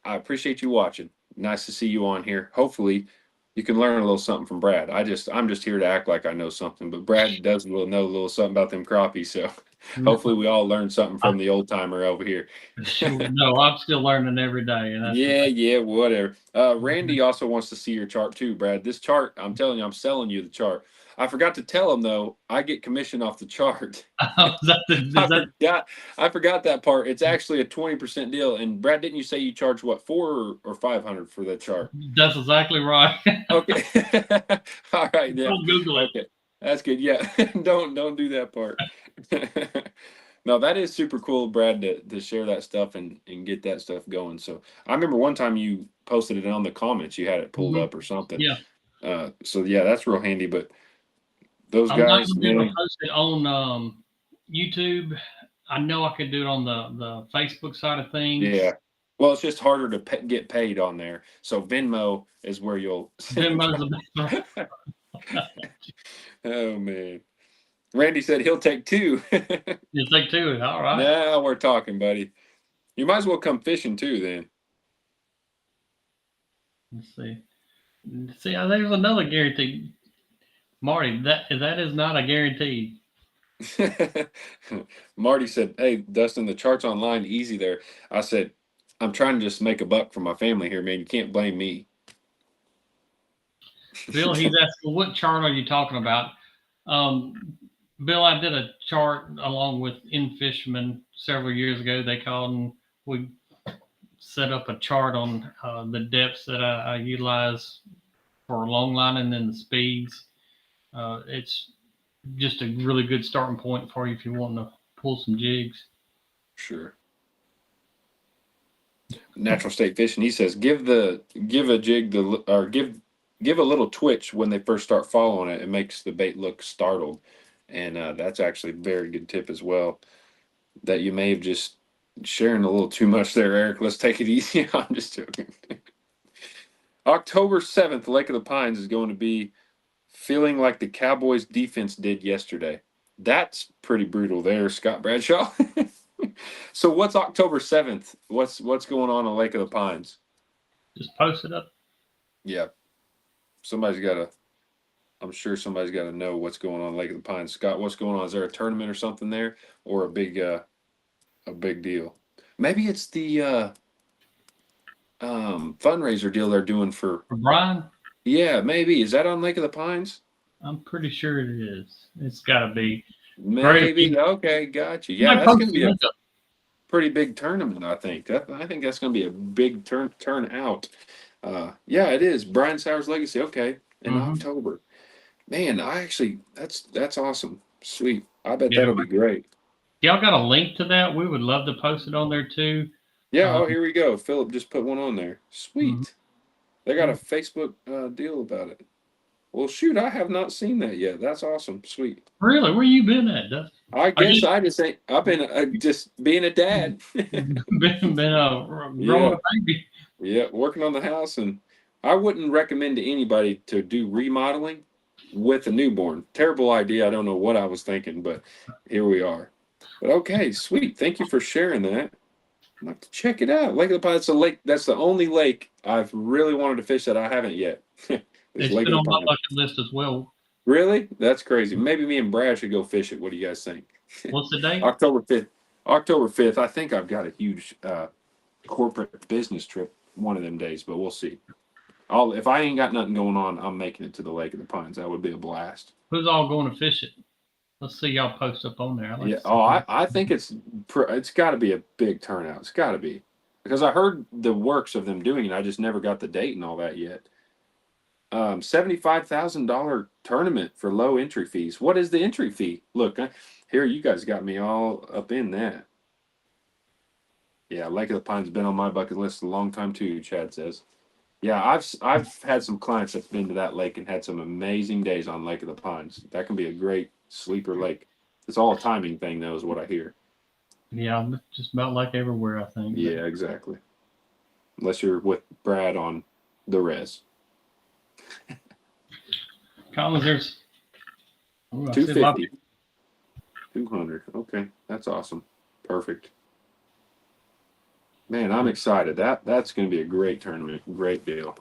I appreciate you watching. Nice to see you on here. Hopefully, you can learn a little something from Brad. I'm just here to act like I know something, but Brad does know a little something about them crappies. So hopefully, we all learn something from the old timer over here. No, I'm still learning every day, and that's Yeah, whatever. Randy also wants to see your chart too, Brad. This chart, I'm telling you, I'm selling you the chart. I forgot to tell him though, I get commission off the chart. I forgot that part. It's actually a 20% deal. And Brad, didn't you say you charge what, 400 or 500 for that chart? That's exactly right. Okay. All right. Yeah. Don't Google it. Okay. That's good. Yeah. Don't do that part. No, that is super cool, Brad, to share that stuff and get that stuff going. So I remember one time you posted it on the comments, you had it pulled up or something. Yeah. So yeah, that's real handy. But those I'm not guys, gonna be able to man, post it on YouTube. I know I could do it on the Facebook side of things. yeah. Well, it's just harder to get paid on there. So Venmo is where you'll. Venmo's the best. Oh man, Randy said he'll take two. You take two. All right. Now we're talking, buddy. You might as well come fishing too, then. Let's see. See, there's another guarantee, Marty. That is not a guarantee. Marty said, "Hey, Dustin, the chart's online, easy there." I said, "I'm trying to just make a buck for my family here, man. You can't blame me." Bill, he's asking, what chart are you talking about? Bill, I did a chart along with InFisherman several years ago. They called and we set up a chart on the depths that I utilize for long lining and the speeds. It's just a really good starting point for you if you want to pull some jigs. Sure. Natural State Fishing. He says, give a jig give a little twitch when they first start following it. It makes the bait look startled, and that's actually a very good tip as well. That you may have just sharing a little too much there, Eric. Let's take it easy. I'm just joking. October 7th, Lake of the Pines is going to be feeling like the Cowboys defense did yesterday. That's pretty brutal there, Scott Bradshaw. So what's October 7th? What's going on Lake of the Pines? Just post it up. Yeah. I'm sure somebody's got to know what's going on Lake of the Pines. Scott, what's going on? Is there a tournament or something there, or a big deal? Maybe it's the fundraiser deal they're doing for Brian? Yeah, maybe. Is that on Lake of the Pines? I'm pretty sure it is. It's got to be. Maybe. Okay, gotcha. Yeah, that's going to be a pretty big tournament, I think. I think that's going to be a big turnout. Yeah, it is. Brian Sauer's Legacy. Okay, in October. Man, that's awesome. Sweet. I bet that'll be great. Y'all got a link to that? We would love to post it on there too. Yeah. Here we go. Philip just put one on there. Sweet. They got a Facebook deal about it. Well, shoot, I have not seen that yet. That's awesome. Sweet. Really? Where you been at, Dustin? I Are guess you I just ain't. I've been just being a dad. been growing Yeah, a baby? yeah, working on the house, and I wouldn't recommend to anybody to do remodeling with a newborn. Terrible idea. I don't know what I was thinking, but here we are. But okay, sweet. Thank you for sharing that. I'd like to check it out. Lake of the Pines. That's a lake. That's the only lake I've really wanted to fish that I haven't yet. It's It's Lake been of on the my Pines. bucket list as well. Really? That's crazy. Maybe me and Brad should go fish it. What do you guys think? What's the date? October 5th. October 5th. I think I've got a huge corporate business trip one of them days, but we'll see. If I ain't got nothing going on, I'm making it to the Lake of the Pines. That would be a blast. Who's all going to fish it? Let's see y'all post up on there. I like Yeah. to see Oh, I think it's got to be a big turnout. It's got to be because I heard the works of them doing it. I just never got the date and all that yet. $75,000 tournament for low entry fees. What is the entry fee? Look, here you guys got me all up in that. Yeah, Lake of the Pines been on my bucket list a long time too. Chad says. Yeah, I've had some clients that's been to that lake and had some amazing days on Lake of the Pines. That can be a great sleeper lake. It's all a timing thing, though, is what I hear. Yeah, just about like everywhere, I think. Yeah, exactly. Unless you're with Brad on the res. Collins, there's I see a lot of 250. 200. Okay, that's awesome. Perfect. Man, I'm excited. That's going to be a great tournament. Great deal.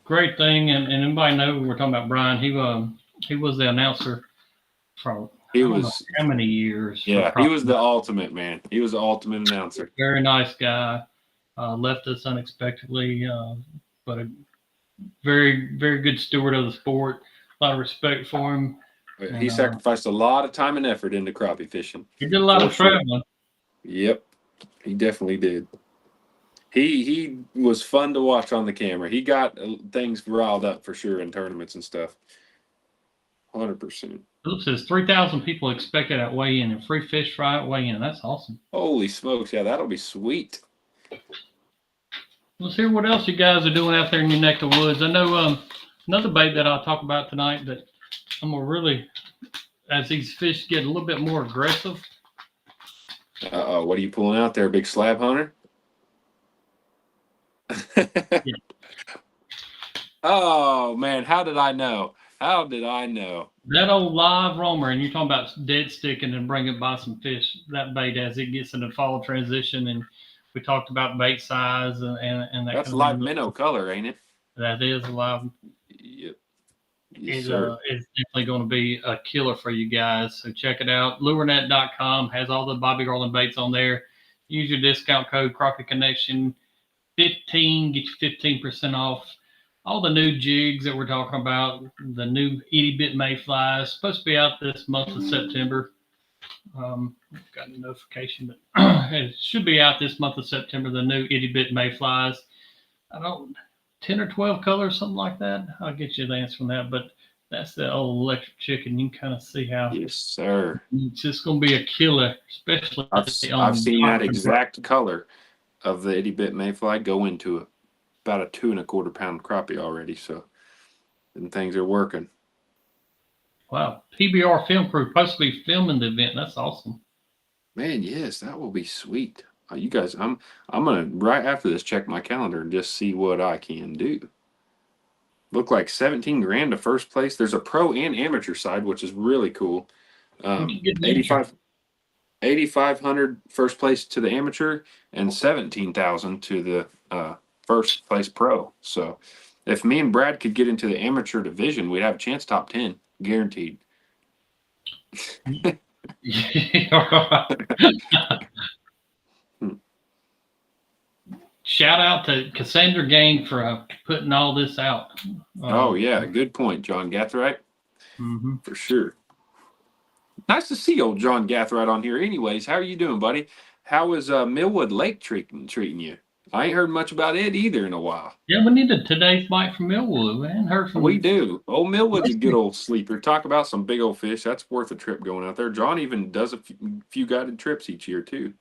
great thing, and anybody know we're talking about Brian? He was the announcer for I He don't know was, how many years. yeah, he was the ultimate, man. He was the ultimate announcer. Very nice guy. Left us unexpectedly, but a very very good steward of the sport. A lot of respect for him. He And sacrificed a lot of time and effort into crappie fishing. he did a lot For of sure. traveling. Yep, he definitely did. He was fun to watch on the camera. He got things riled up for sure in tournaments and stuff. 100%. It says 3,000 people expected at weigh-in and free fish fry at weigh-in. That's awesome. Holy smokes! Yeah, that'll be sweet. Let's hear what else you guys are doing out there in your neck of the woods. I know another bait that I'll talk about tonight that I'm gonna really, as these fish get a little bit more aggressive. Uh-oh, what are you pulling out there, big slab hunter? Yeah. Oh man, how did I know? How did I know? That old live roamer, and you're talking about dead sticking and bringing by some fish. That bait as it gets into fall transition, and we talked about bait size and that That's kind live of minnow color, ain't it? that is a live. Yep. Yes, It's sir. definitely going to be a killer for you guys. So check it out. Lurenet.com has all the Bobby Garland baits on there. Use your discount code Crappie Connection 15, get you 15% off. All the new jigs that we're talking about, the new itty bit mayflies, supposed to be out this month of September. Got a notification, but it should be out this month of September. The new itty bit mayflies. I don't 10 or 12 colors, something like that. I'll get you the answer on that. But that's the old electric chicken. You can kind of see how Yes, sir. it's just going to be a killer, especially I've on seen that exact color of the itty bit mayfly go into about a 2 1/4 pound crappie already. So, and things are working. Wow, PBR film crew supposed to be filming the event. That's awesome. Man, yes, that will be sweet. You guys, I'm gonna right after this check my calendar and just see what I can do. Look like 17 grand to first place. There's a pro and amateur side, which is really cool. 8,500 first place to the amateur and 17,000 to the first place pro. So if me and Brad could get into the amateur division, we'd have a chance top 10, guaranteed. Shout out to Cassandra Gang for putting all this out. Oh yeah, good point, John Gathright. Mm-hmm. For sure. Nice to see old John Gathright on here. Anyways, how are you doing, buddy? How is Millwood Lake treating you? I ain't heard much about it either in a while. Yeah, we need today's bite from Millwood. We hadn't heard from. We do. Old Millwood's a good old sleeper. Talk about some big old fish. That's worth a trip going out there. John even does a few guided trips each year too.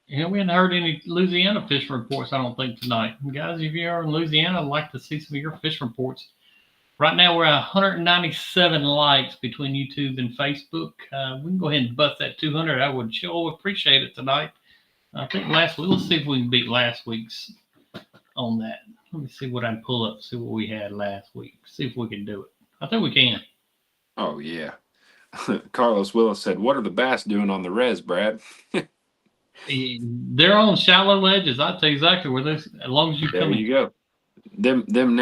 We hadn't heard any Louisiana fishing reports, I don't think, tonight. Guys, if you're in Louisiana, I'd like to see some of your fishing reports. Right now, we're at 197 likes between YouTube and Facebook. We can go ahead and bust that 200. I would sure appreciate it tonight. I think last week, let's see if we can beat last week's on that. Let me see what I can pull up, see what we had last week, see if we can do it. I think we can. Oh yeah. Carlos Willis said, "What are the bass doing on the res, Brad?" They're on shallow ledges. I tell you exactly where this. As long as you There come in, you go. Them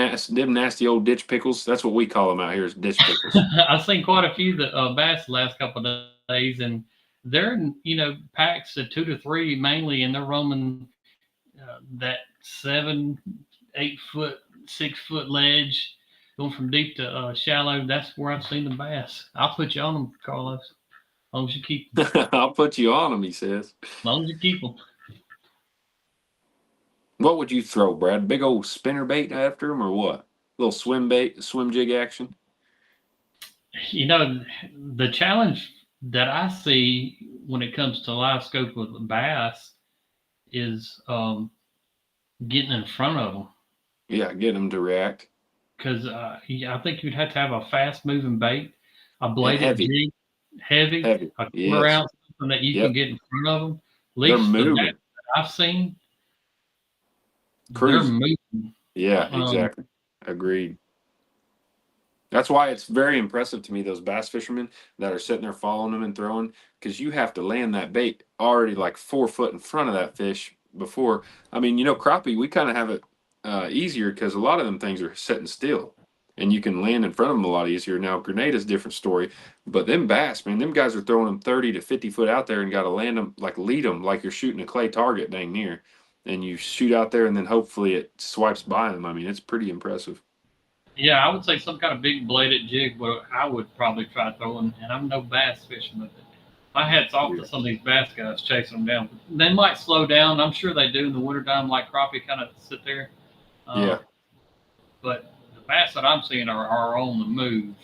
nasty old ditch pickles. That's what we call them out here, is ditch pickles. I've seen quite a few bass the last couple of days, and they're in packs of 2 to 3 mainly, and they're roaming that 7, 8 foot, 6 foot ledge, going from deep to shallow. That's where I've seen the bass. I'll put you on them, Carlos. As long as you keep them. I'll put you on them, he says. As long as you keep them. What would you throw, Brad? Big old spinner bait after him, or what? Little swim bait, swim jig action. The challenge that I see when it comes to live scope with bass is getting in front of them. Yeah, get them to react. Because I think you'd have to have a fast moving bait, a bladed heavy. jig, heavy, Heavy. a quarter Yes. ounce, something that you Yep. can get in front of them. At They're least the moving. bass that I've seen, they're Cruising. moving. Yeah, exactly. Agreed. That's why it's very impressive to me, those bass fishermen that are sitting there following them and throwing, because you have to land that bait already like 4 foot in front of that fish before. I mean, crappie, we kind of have it easier because a lot of them things are sitting still and you can land in front of them a lot easier. Now, grenade is a different story, but them bass, man, them guys are throwing them 30 to 50 foot out there and got to land them, like lead them like you're shooting a clay target dang near. And you shoot out there and then hopefully it swipes by them. I mean, it's pretty impressive. Yeah, I would say some kind of big bladed jig, but I would probably try throwing, and I'm no bass fisherman. My hat's off to some of these bass guys chasing them down. They might slow down. I'm sure they do in the wintertime, like crappie kind of sit there. Yeah. But the bass that I'm seeing are on the move.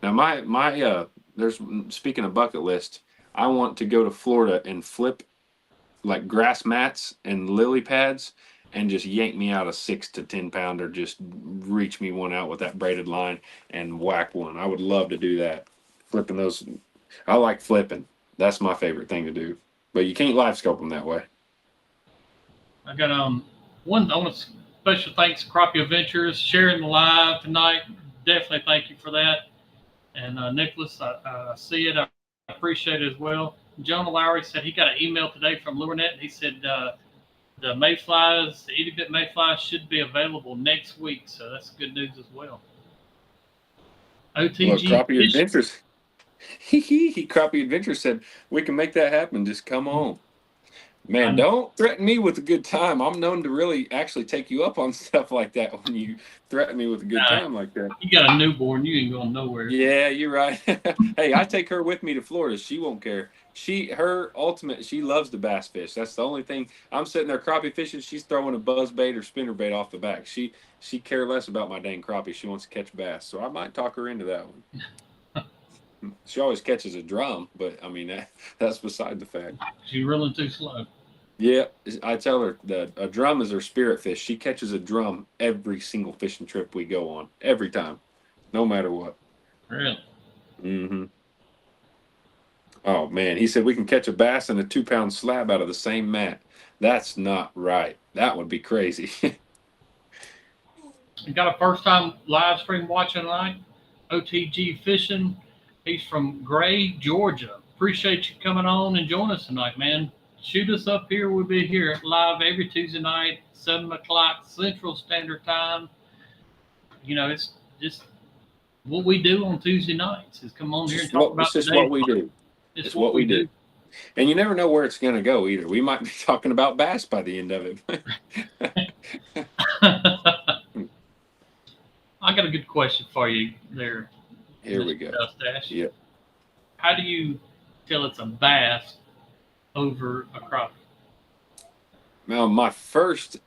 Now there's, speaking of bucket list, I want to go to Florida and flip like grass mats and lily pads and just yank me out a 6 to 10 pounder, just reach me one out with that braided line and whack one. I would love to do that. Flipping those, I like flipping. That's my favorite thing to do. But you can't live scope them that way. I got one. I want to special thanks to Crappie Adventures sharing the live tonight. Definitely thank you for that. And Nicholas, I see it. I appreciate it as well. Jonah Lowry said he got an email today from LureNet. He said the mayflies, the itty-bit mayflies, should be available next week. So that's good news as well. OTG Look, Crappie Fish- Adventures. Crappie Adventures said we can make that happen. Just come on. Man, don't threaten me with a good time. I'm known to really actually take you up on stuff like that when you threaten me with a good time like that. You got a newborn, you ain't going nowhere. Yeah, you're right. Hey, I take her with me to Florida. She won't care. She loves the bass fish. That's the only thing. I'm sitting there crappie fishing. She's throwing a buzz bait or spinner bait off the back. She care less about my dang crappie. She wants to catch bass. So I might talk her into that one. She always catches a drum, but I mean that's beside the fact. She's reeling too slow. Yeah, I tell her that a drum is her spirit fish. She catches a drum every single fishing trip we go on, every time, no matter what. Really? Mm-hmm. Oh man, he said we can catch a bass and a 2-pound slab out of the same mat. That's not right. That would be crazy. We got a first time live stream watching tonight. OTG Fishing. He's from Gray, Georgia. Appreciate you coming on and joining us tonight, man. Shoot us up here. We'll be here live every Tuesday night, 7 o'clock Central Standard Time. It's just what we do on Tuesday nights is come on here and talk about It's just what we do. It's what we do. And you never know where it's going to go either. We might be talking about bass by the end of it. I got a good question for you there. Here we go. Yep. How do you tell it's a bass over a crappie? Now, my first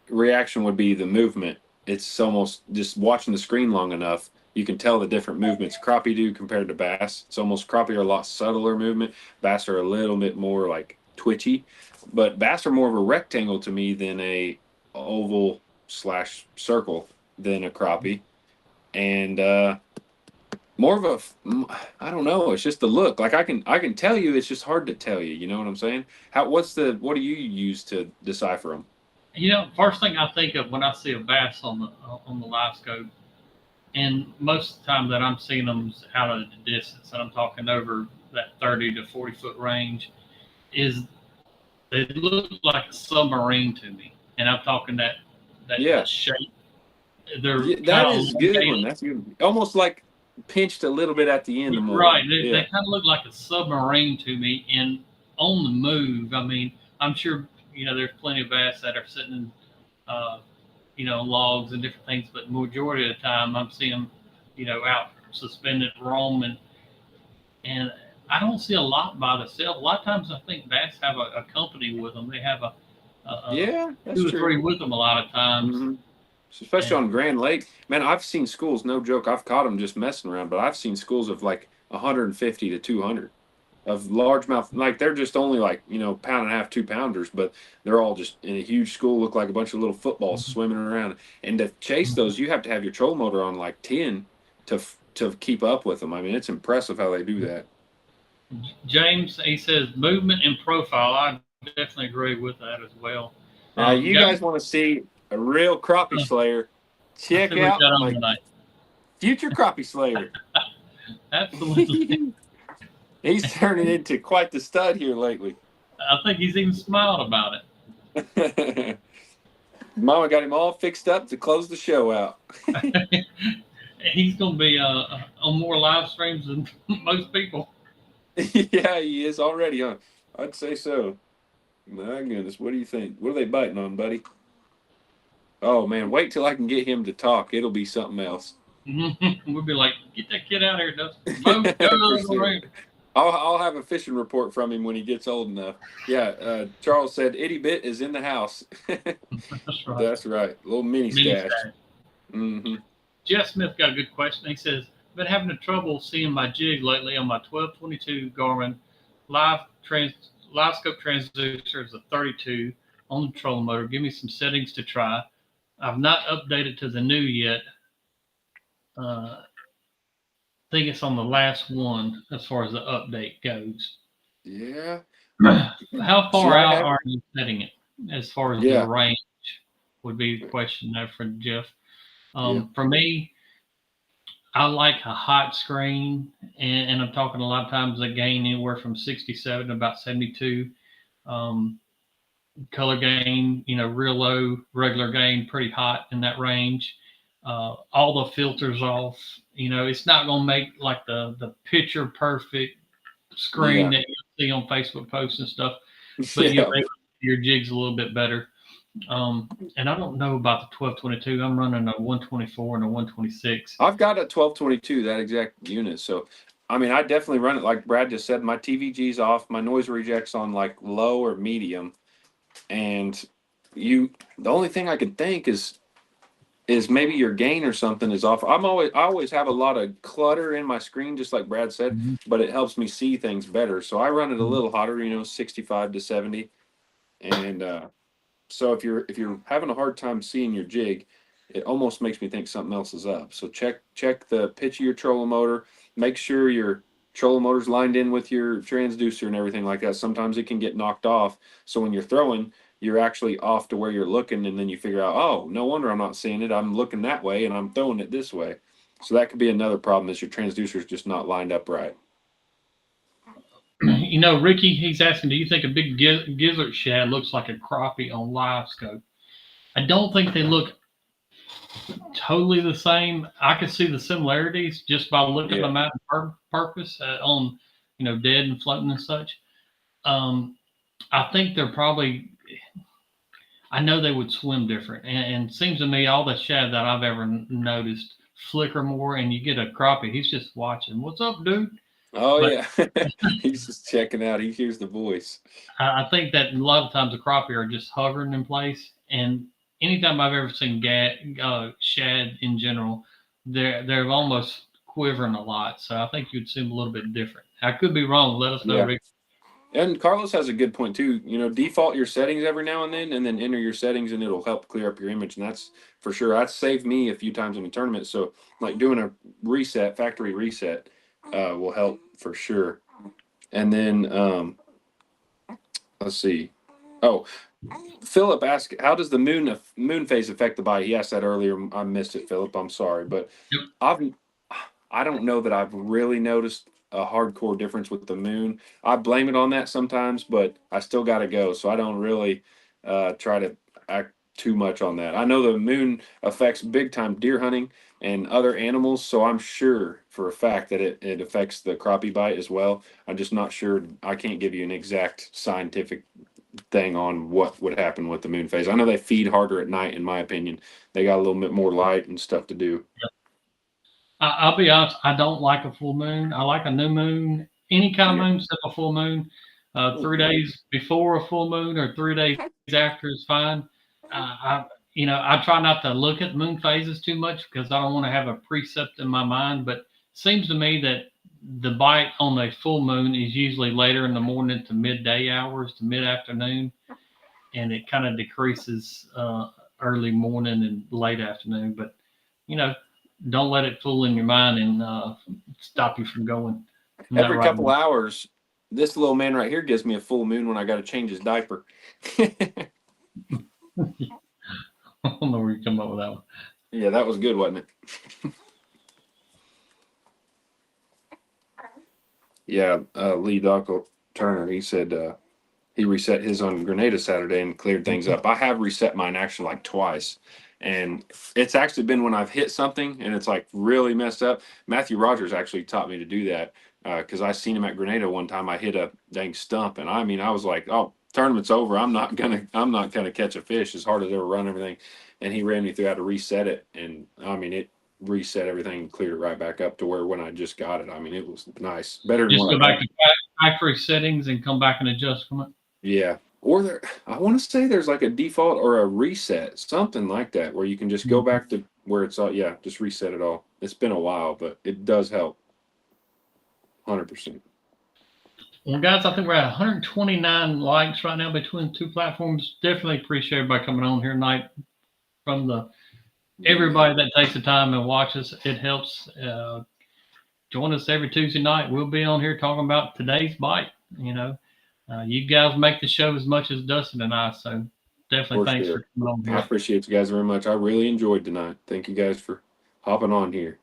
reaction would be the movement. It's almost just watching the screen long enough, you can tell the different movements crappie do compared to bass. It's almost crappie are a lot subtler movement. Bass are a little bit more like twitchy. But bass are more of a rectangle to me than a oval slash circle than a crappie, and more of I don't know. It's just the look. Like I can tell you. It's just hard to tell you. You know what I'm saying? What do you use to decipher them? First thing I think of when I see a bass on the live scope, and most of the time that I'm seeing them is out of the distance, and I'm talking over that 30 to 40 foot range, is they look like a submarine to me, and I'm talking that Yeah, shape. They're yeah, kind that of is a good one. elongated. That's good. Almost like pinched a little bit at the end more. Right. They Yeah, kind of look like a submarine to me, and on the move. I mean, I'm sure there's plenty of bass that are sitting in uh, logs and different things, but majority of the time I'm seeing them, out suspended, roaming, and I don't see a lot by themselves. A lot of times I think bass have a company with them. They have a yeah, that's two or true. three with them a lot of times, Hmm. Especially and on Grand Lake, man. I've seen schools. No joke. I've caught them just messing around, but I've seen schools of like 150 to 200 of largemouth. Like they're just only like pound and a half, 2 pounders, but they're all just in a huge school. Look like a bunch of little footballs swimming around. And to chase those, you have to have your trolling motor on like 10 to keep up with them. I mean, it's impressive how they do that. James, he says movement and profile. I definitely agree with that as well. Now, you Guys, guys want to see a real crappie slayer? I see Check what we out got on my tonight. future crappie slayer. Absolutely. He's turning into quite the stud here lately. I think he's even smiled about Mama got him all fixed up to close the show out. it. He's going to be on more live streams than most people. Yeah, he is already on. I'd say so. My goodness, what do you think? What are they biting on, buddy? Oh man, wait till I can get him to talk. It'll be something else. We'll be like, get that kid out of here, Dustin. Move, go For to the sure. ring. I'll have a fishing report from him when he gets old enough. Yeah, Charles said Itty Bit is in the house. That's right. That's right. Little mini Mini stash. stash. Mm-hmm. Jeff Smith got a good question. He says, been having trouble seeing my jig lately on my 1222 Garmin live live scope transducer is a 32 on the trolling motor. Give me some settings to try. I've not updated to the new yet. I think it's on the last one as far as the update goes. Yeah. How Should far I out have? are you setting it as far as the Yeah. range would be the question there for Jeff. Yeah. For me, I like a hot screen, and I'm talking a lot of times I gain anywhere from 67 to about 72. Um, Color gain, real low, regular gain, pretty hot in that range. All the filters off. It's not going to make like the picture perfect screen Yeah. that you see on Facebook posts and stuff, but you'll Yeah. make your jigs a little bit better. And I don't know about the 1222. I'm running a 124 and a 126. I've got a 1222, that exact unit. So, I mean, I definitely run it like Brad just said. My TVG's off, my noise reject's on like low or medium, and the only thing I could think is maybe your gain or something is off. I always have a lot of clutter in my screen, just like Brad said, Mhm. but it helps me see things better. So I run it a little hotter, 65 to 70, and so if you're having a hard time seeing your jig, it almost makes me think something else is up. So check the pitch of your trolling motor. Make sure your trolling motor's lined in with your transducer and everything like that. Sometimes it can get knocked off. So when you're throwing, you're actually off to where you're looking, and then you figure out, oh, no wonder I'm not seeing it. I'm looking that way and I'm throwing it this way. So that could be another problem, is your transducer is just not lined up right. Ricky, he's asking, do you think a big gizzard shad looks like a crappie on live scope? I don't think they look totally the same. I can see the similarities just by looking at Yeah. them out in purpose on, dead and floating and such. I think they're probably, I know they would swim different. And it seems to me all the shad that I've ever noticed flicker more, and you get a crappie, he's just watching. What's up, dude? Oh But yeah. He's just checking out. He hears the voice. I think that a lot of times the crappie are just hovering in place. And anytime I've ever seen shad in general, they're almost quivering a lot. So I think you'd see them a little bit different. I could be wrong. Let us know, Yeah. Rick. And Carlos has a good point too. Default your settings every now and then enter your settings, and it'll help clear up your image. And that's for sure. That's saved me a few times in a tournament. So like doing a factory reset, will help for sure. And then let's see. Oh, Philip asked, "How does the moon phase affect the bite?" He asked that earlier. I missed it, Philip. I'm sorry, but Yep. I've I don't know that I've really noticed a hardcore difference with the moon. I blame it on that sometimes, but I still got to go, so I don't really try to act too much on that. I know the moon affects big time deer hunting and other animals, so I'm sure for a fact that it affects the crappie bite as well. I'm just not sure. I can't give you an exact scientific thing on what would happen with the moon phase. I know they feed harder at night, in my opinion. They got a little bit more light and stuff to do. I'll be honest, I don't like a full moon. I like a new moon, any kind of Yeah. moon except a full moon. 3 days before a full moon or 3 days after is fine. I try not to look at moon phases too much because I don't want to have a precept in my mind. But it seems to me that the bite on a full moon is usually later in the morning to midday hours to mid afternoon, and it kind of decreases early morning and late afternoon. But you know, don't let it fool in your mind and stop you from going in that Every right couple direction. hours, this little man right here gives me a full moon when I got to change his diaper. I don't know where you come up with that one. Yeah, that was good, wasn't it? Yeah, Lee Dockel Turner, he said he reset his on Grenada Saturday and cleared things up. I have reset mine actually like twice. And it's actually been when I've hit something and it's like really messed up. Matthew Rogers actually taught me to do that because I seen him at Grenada one time. I hit a dang stump, and I was like, "Oh, tournament's over. I'm not gonna catch a fish as hard as ever run everything." And he ran me through how to reset it, and it reset everything and cleared it right back up to where when I just got it. It was nice, better than Just what go I back had. to factory settings and come back and adjust from it. Yeah. Or I want to say there's like a default or a reset, something like that, where you can just go back to where it's all, yeah, just reset it all. It's been a while, but it does help. 100%. Well, guys, I think we're at 129 likes right now between two platforms. Definitely appreciate everybody coming on here tonight from the everybody that takes the time and watches. It helps. Join us every Tuesday night. We'll be on here talking about today's bite. You guys make the show as much as Dustin and I. So definitely For thanks for sure. coming on I here. appreciate you guys very much. I really enjoyed tonight. Thank you guys for hopping on here.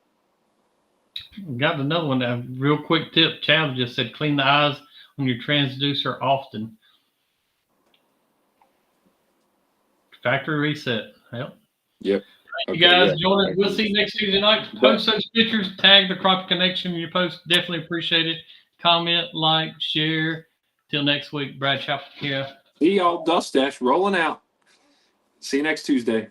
Got another one. A real quick tip. Chad just said clean the eyes on your transducer often. Factory reset. Yep. Yep. You Okay. guys Yeah. join it. We'll see you next Tuesday night. Post those pictures. Tag the Crappie Connection in your post. Definitely appreciate it. Comment, like, share. Till next week. Brad Chapel here. See y'all. Dust Dash rolling out. See you next Tuesday.